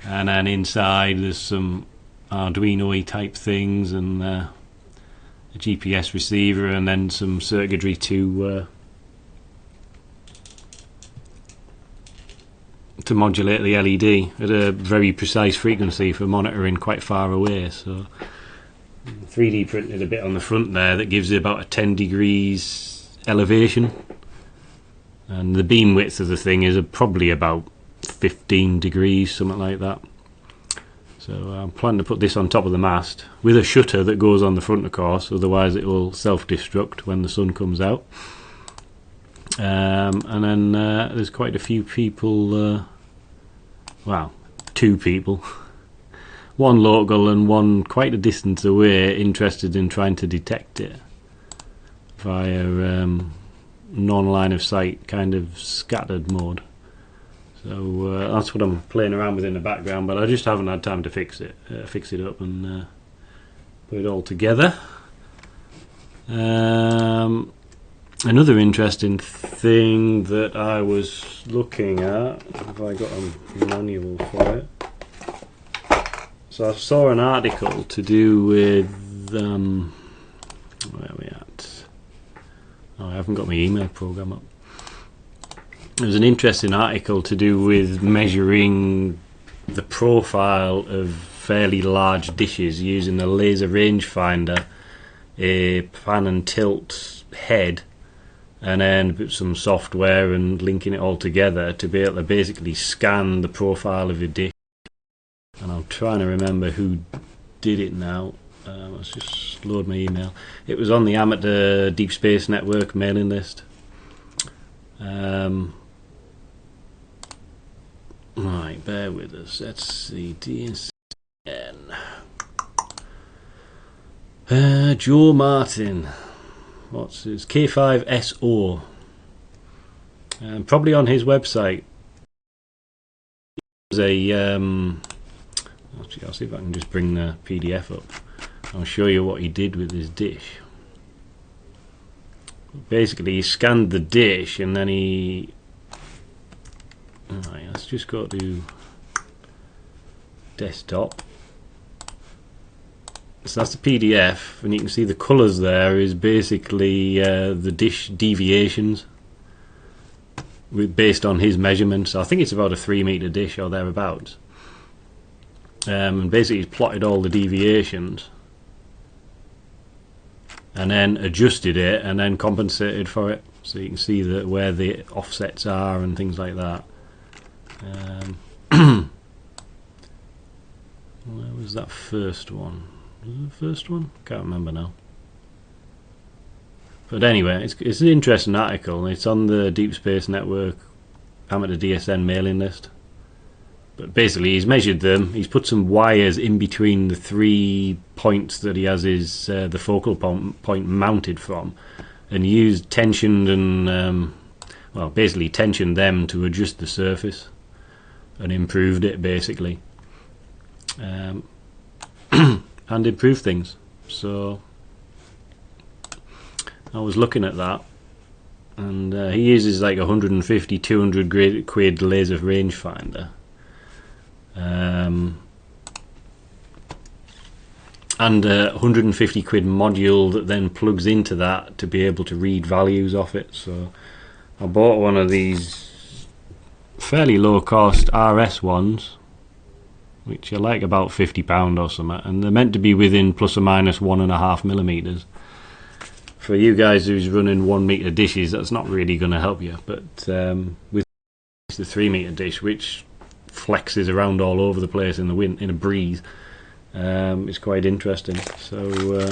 and then inside there's some Arduino-y type things and a GPS receiver, and then some circuitry to modulate the LED at a very precise frequency for monitoring quite far away. So 3D printed a bit on the front there that gives it about a 10 degrees elevation, and the beam width of the thing is probably about 15 degrees, something like that. So I'm planning to put this on top of the mast with a shutter that goes on the front, of course, otherwise it will self-destruct when the sun comes out. And then there's quite a few people, well, 2 people, one local and one quite a distance away, interested in trying to detect it via non-line of sight kind of scattered mode. So that's what I'm playing around with in the background, but I just haven't had time to fix it up and put it all together. Another interesting thing that I was looking at, have I got a manual for it? So I saw an article to do with, where are we at? Oh, I haven't got my email program up. It was an interesting article to do with measuring the profile of fairly large dishes using a laser rangefinder, a pan and tilt head, and then put some software and linking it all together to be able to basically scan the profile of a dish. And I'm trying to remember who did it now. Let's just load my email. It was on the Amateur Deep Space Network mailing list. Right, bear with us. Let's see, DSN. Joe Martin. What's his K5SO? Probably on his website. There's a actually, I'll see if I can just bring the PDF up. I'll show you what he did with his dish. Basically, he scanned the dish and then he. Alright, let's just go to desktop. So that's the PDF, and you can see the colours there is basically the dish deviations based on his measurements. I think it's about a 3 metre dish or thereabouts. And basically he's plotted all the deviations and then adjusted it and then compensated for it, so you can see that where the offsets are and things like that. Where was that first one? Was it the first one? Can't remember now. But anyway, it's an interesting article. It's on the Deep Space Network Amateur DSN mailing list. But basically, he's measured them. He's put some wires in between the 3 points that he has his the focal point mounted from, and used tensioned and well, basically tensioned them to adjust the surface, and improved it basically, and improved things. So I was looking at that, and he uses like 150, 200 quid laser rangefinder. And a 150 quid module that then plugs into that to be able to read values off it. So I bought one of these fairly low cost RS ones, which are like about £50 or something, and they're meant to be within plus or minus 1.5 millimeters. For you guys who's running 1 meter dishes, that's not really going to help you, but with the 3 meter dish, which flexes around all over the place in the wind, in a breeze, it's quite interesting. So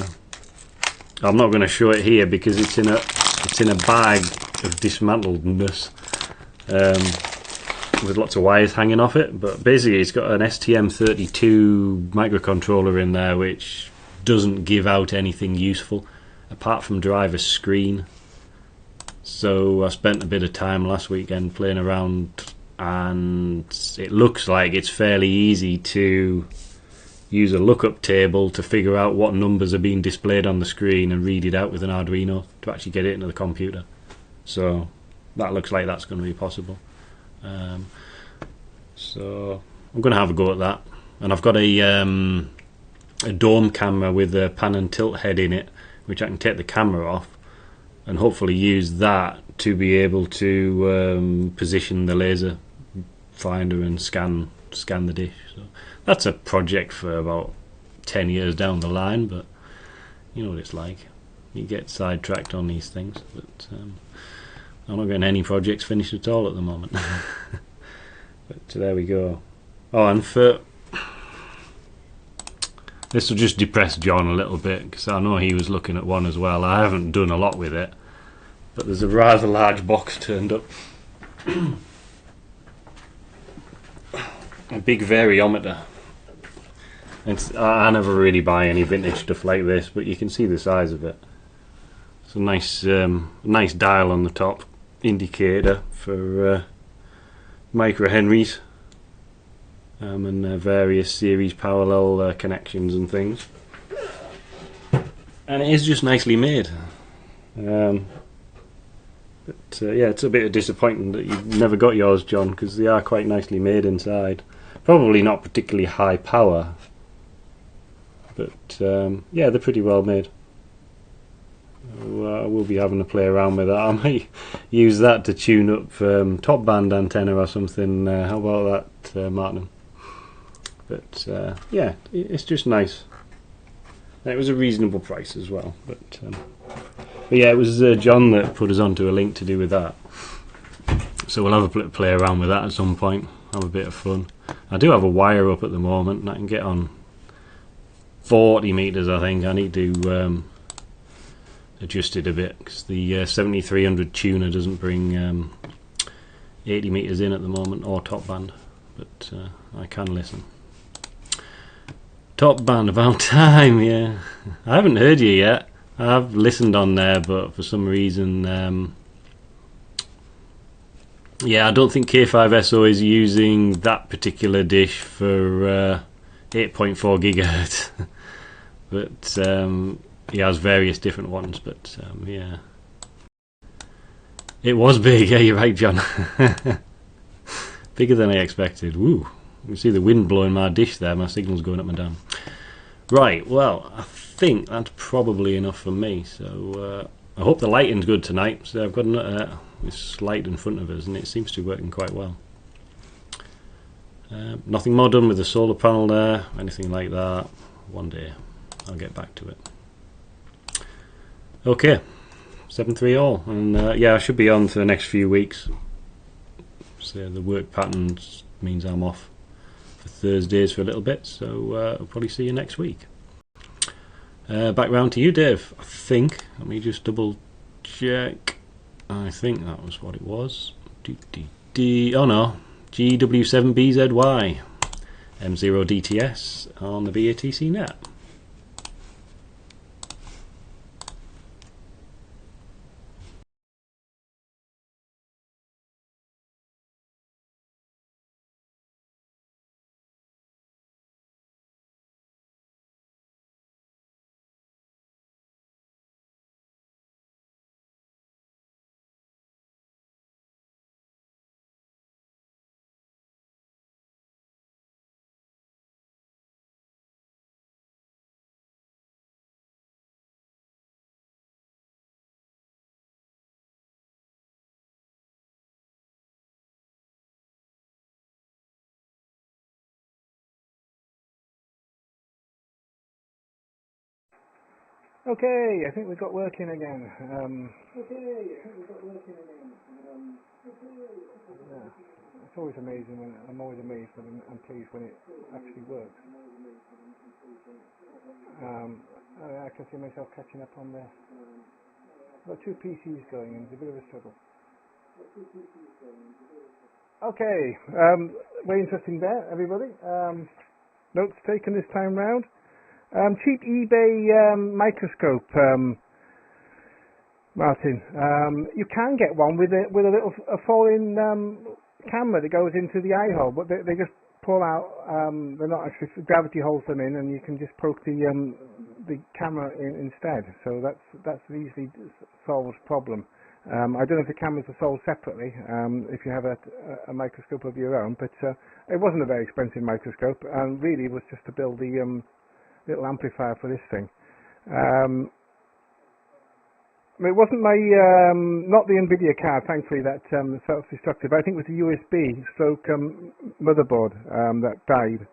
I'm not going to show it here because it's in a bag of dismantledness, with lots of wires hanging off it. But basically, it's got an STM32 microcontroller in there, which doesn't give out anything useful apart from drive a screen. So I spent a bit of time last weekend playing around, and it looks like it's fairly easy to use a lookup table to figure out what numbers are being displayed on the screen and read it out with an Arduino to actually get it into the computer. So that looks like that's going to be possible. So I'm going to have a go at that. And I've got a dome camera with a pan and tilt head in it, which I can take the camera off and hopefully use that to be able to position the laser finder and scan the dish. So that's a project for about 10 years down the line, but you know what it's like. You get sidetracked on these things. But I'm not getting any projects finished at all at the moment. But there we go. Oh, and for this will just depress John a little bit, because I know he was looking at one as well. I haven't done a lot with it, but there's a rather large box turned up. A big variometer. I never really buy any vintage stuff like this, but you can see the size of it. It's a nice dial on the top, indicator for micro henries, and various series parallel connections and things. And it is just nicely made. But yeah, it's a bit of disappointing that you've never got yours, John, because they are quite nicely made inside. Probably not particularly high power, but yeah, they're pretty well made. I will be having a play around with that. I might use that to tune up top band antenna or something. How about that, Martin? But yeah, it's just nice. And it was a reasonable price as well. But yeah, it was John that put us onto a link to do with that. So we'll have a play around with that at some point. Have a bit of fun. I do have a wire up at the moment, and I can get on 40 meters. I think I need to adjust it a bit because the 7300 tuner doesn't bring 80 meters in at the moment, or top band, but I can listen. Top band, about time. Yeah, I haven't heard you yet. I've listened on there, but for some reason yeah, I don't think K5SO is using that particular dish for 8.4 gigahertz but he has various different ones, but yeah, it was big. Yeah, you're right, John. Bigger than I expected. Woo! You can see the wind blowing my dish there. My signal's going up and down. Right, well, I think that's probably enough for me. So I hope the lighting's good tonight. So I've got this light in front of us, and it seems to be working quite well. Nothing more done with the solar panel there, anything like that. One day I'll get back to it. Okay, 7-3 all, and yeah, I should be on for the next few weeks. So the work pattern means I'm off for Thursdays for a little bit, so I'll probably see you next week. Back round to you, Dave. I think, let me just double check. I think that was what it was. Oh no, GW7BZY M0DTS on the BATC Net. Okay, I think we've got working again. Yeah, it's always amazing when I'm always amazed and I'm pleased when it actually works. I can see myself catching up on there. I've got two PCs going and it's a bit of a struggle. Okay, very interesting there, everybody. Notes taken this time round. Cheap eBay microscope, Martin. You can get one with a little foreign camera that goes into the eye hole, but they just pull out. They're not actually, gravity holds them in, and you can just poke the camera in instead. So that's easily solves problem. I don't know if the cameras are sold separately if you have a microscope of your own, but it wasn't a very expensive microscope, and really it was just to build the little amplifier for this thing. It wasn't my not the NVIDIA card, thankfully, that self-destructive. I think it was the USB stroke motherboard that died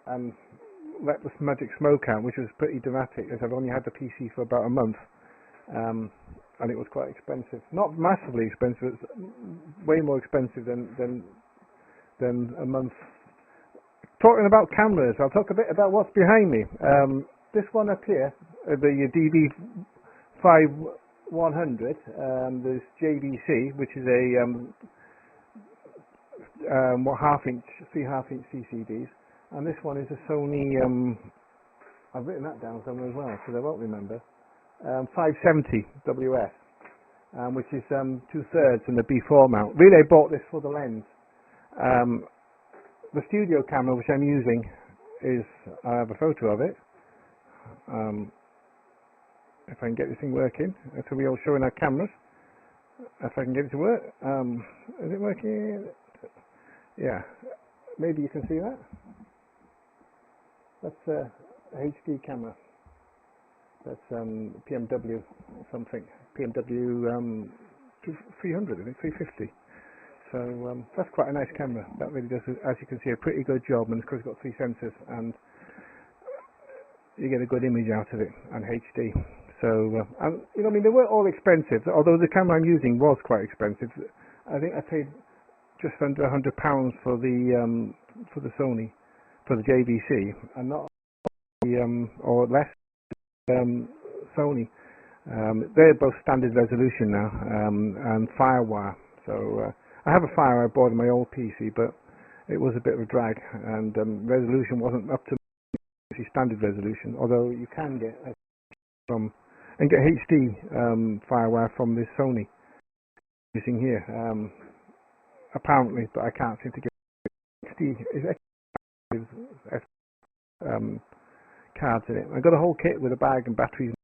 and let the magic smoke out, which was pretty dramatic, as I've only had the PC for about a month, and it was quite expensive. Not massively expensive. It's way more expensive than a month. Talking about cameras, I'll talk a bit about what's behind me. This one up here, the DV5100, there's JVC, which is a half-inch, 3.5-inch CCDs, and this one is a Sony. I've written that down somewhere as well, so I won't remember. 570 WS, which is 2/3 in the B4 mount. Really, I bought this for the lens. The studio camera which I'm using is, I have a photo of it. if I can get this thing working. So we're all showing our cameras. If I can get it to work. Is it working? Yeah. Maybe you can see that. That's a HD camera. That's PMW something. PMW 300, I think, 350. So that's quite a nice camera. That really does, as you can see, a pretty good job. And of course, it's got 3 sensors, and you get a good image out of it, and HD. So, you know, I mean, they weren't all expensive. Although the camera I'm using was quite expensive. I think I paid just under £100 for the Sony, for the JVC, and not or less Sony. They're both standard resolution now, and FireWire. So I have a FireWire board in my old PC, but it was a bit of a drag, and resolution wasn't up to standard resolution. Although you can get HD FireWire from this Sony using here, apparently, but I can't seem to get HD. Cards in it. I got a whole kit with a bag and batteries.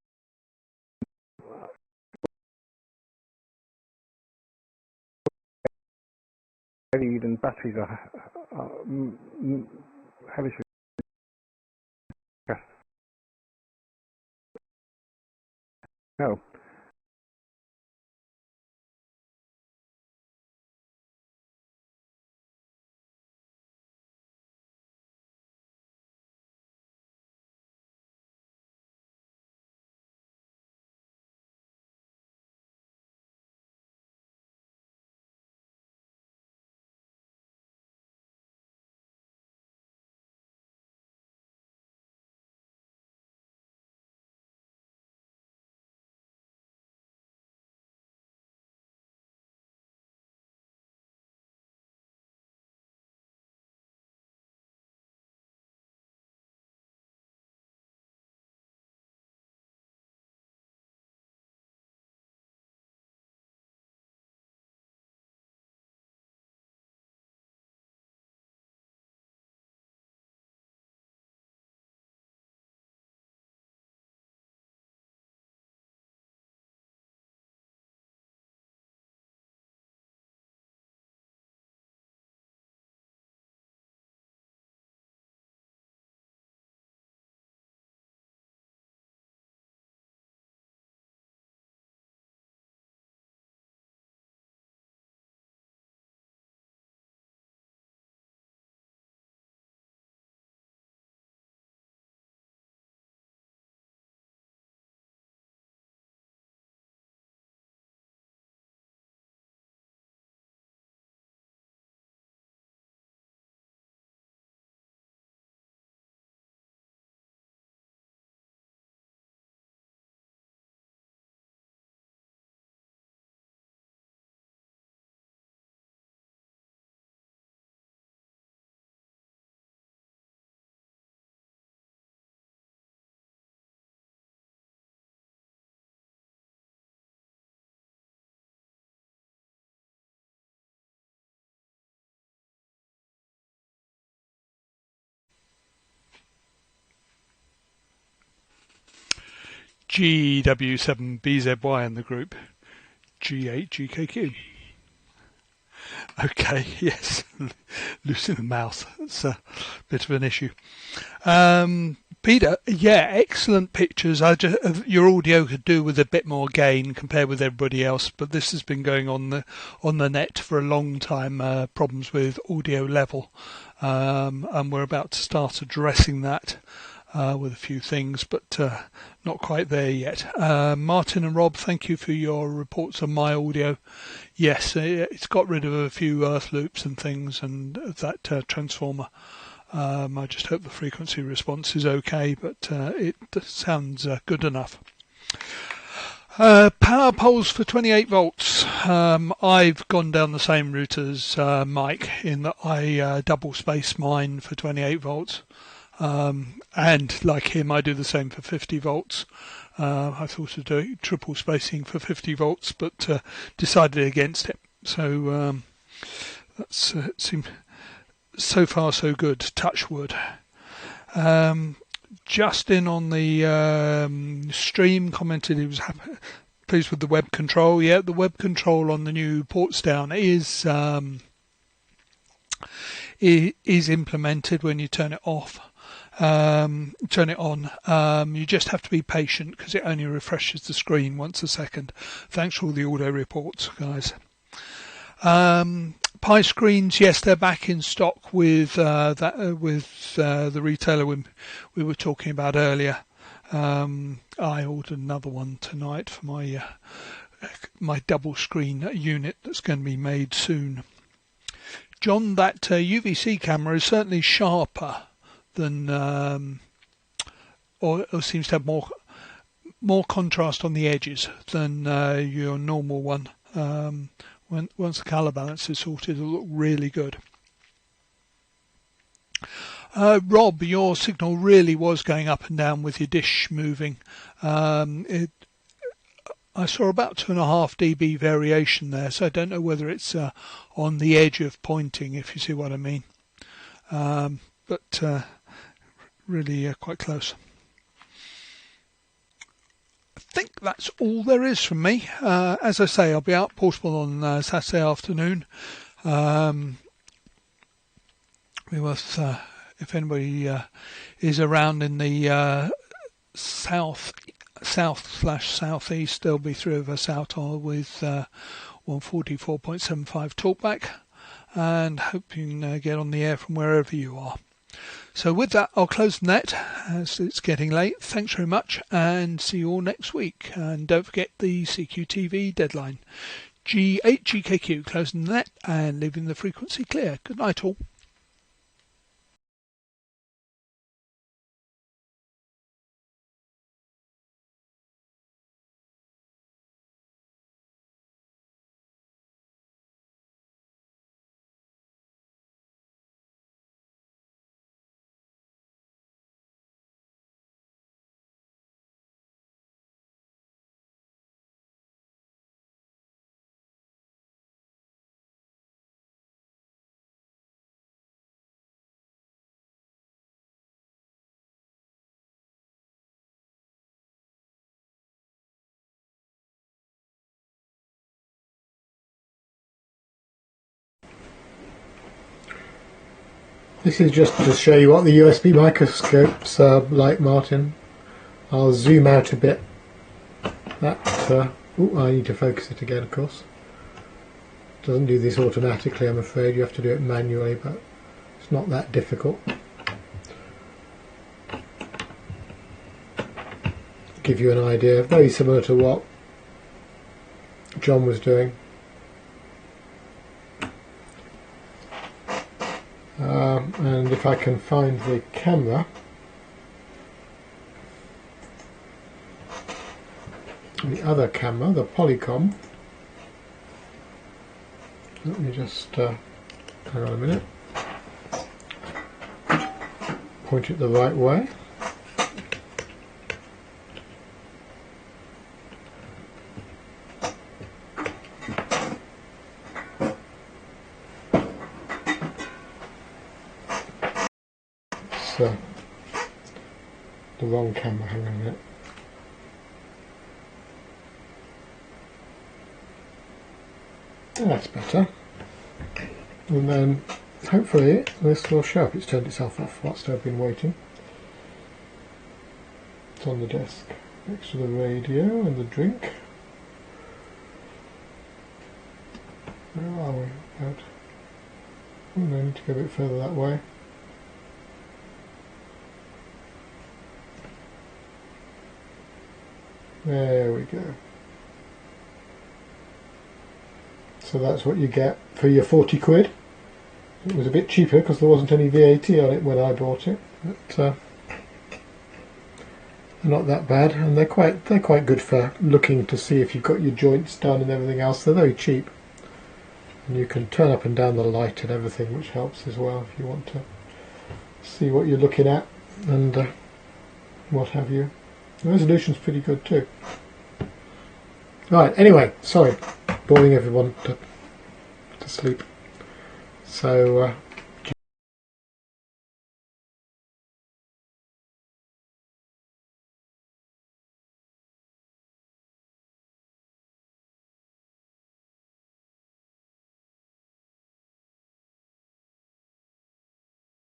Even batteries are hellish. No. GW7BZY in the group. G8GKQ. Okay, yes. Losing the mouse. It's a bit of an issue. Peter, yeah, excellent pictures. Your audio could do with a bit more gain compared with everybody else, but this has been going on the net for a long time. Problems with audio level, and we're about to start addressing that with a few things, but not quite there yet. Martin and Rob, thank you for your reports on my audio. Yes, it's got rid of a few earth loops and things, and that transformer. I just hope the frequency response is okay, but it sounds good enough. Power poles for 28 volts. I've gone down the same route as Mike in that I double space mine for 28 volts. And like him, I do the same for 50 volts. I thought of doing triple spacing for 50 volts, but decided against it. So that's seemed so far so good. Touch wood. Justin on the stream commented he was pleased with the web control. Yeah, the web control on the new Portsdown is implemented when you turn it off. Turn it on. You just have to be patient because it only refreshes the screen once a second. Thanks for all the audio reports, guys. Pi screens, yes, they're back in stock with the retailer we were talking about earlier. I ordered another one tonight for my double screen unit that's going to be made soon. John, that UVC camera is certainly sharper than, or seems to have more contrast on the edges than your normal one. Once the colour balance is sorted, it'll look really good. Rob, your signal really was going up and down with your dish moving. I saw about 2.5 dB variation there, so I don't know whether it's on the edge of pointing, if you see what I mean. But really quite close. I think that's all there is from me. As I say, I'll be out Portable on Saturday afternoon. We must, if anybody is around in the south/southeast, there'll be 3 of us out with 144.75 talkback, and hope you can get on the air from wherever you are. So with that, I'll close the net as it's getting late. Thanks very much, and see you all next week. And don't forget the CQTV deadline. G8GKQ, closing the net and leaving the frequency clear. Good night all. This is just to show you what the USB microscopes are like, Martin. I'll zoom out a bit. I need to focus it again, of course. It doesn't do this automatically, I'm afraid. You have to do it manually, but it's not that difficult. Give you an idea, very similar to what John was doing. And if I can find the camera, the other camera, the Polycom, let me just hang on a minute, point it the right way. The wrong camera, hang on a minute. That's better. And then hopefully this will show up. It's turned itself off whilst I've been waiting. It's on the desk next to the radio and the drink. Where are we? About. Oh no, I need to go a bit further that way. There we go. So that's what you get for your 40 quid. It was a bit cheaper because there wasn't any VAT on it when I bought it, but they're not that bad, and they're quite good for looking to see if you've got your joints done and everything else. They're very cheap, and you can turn up and down the light and everything, which helps as well if you want to see what you're looking at and what have you. The resolution's pretty good too. Right, anyway, sorry, boring everyone to sleep. So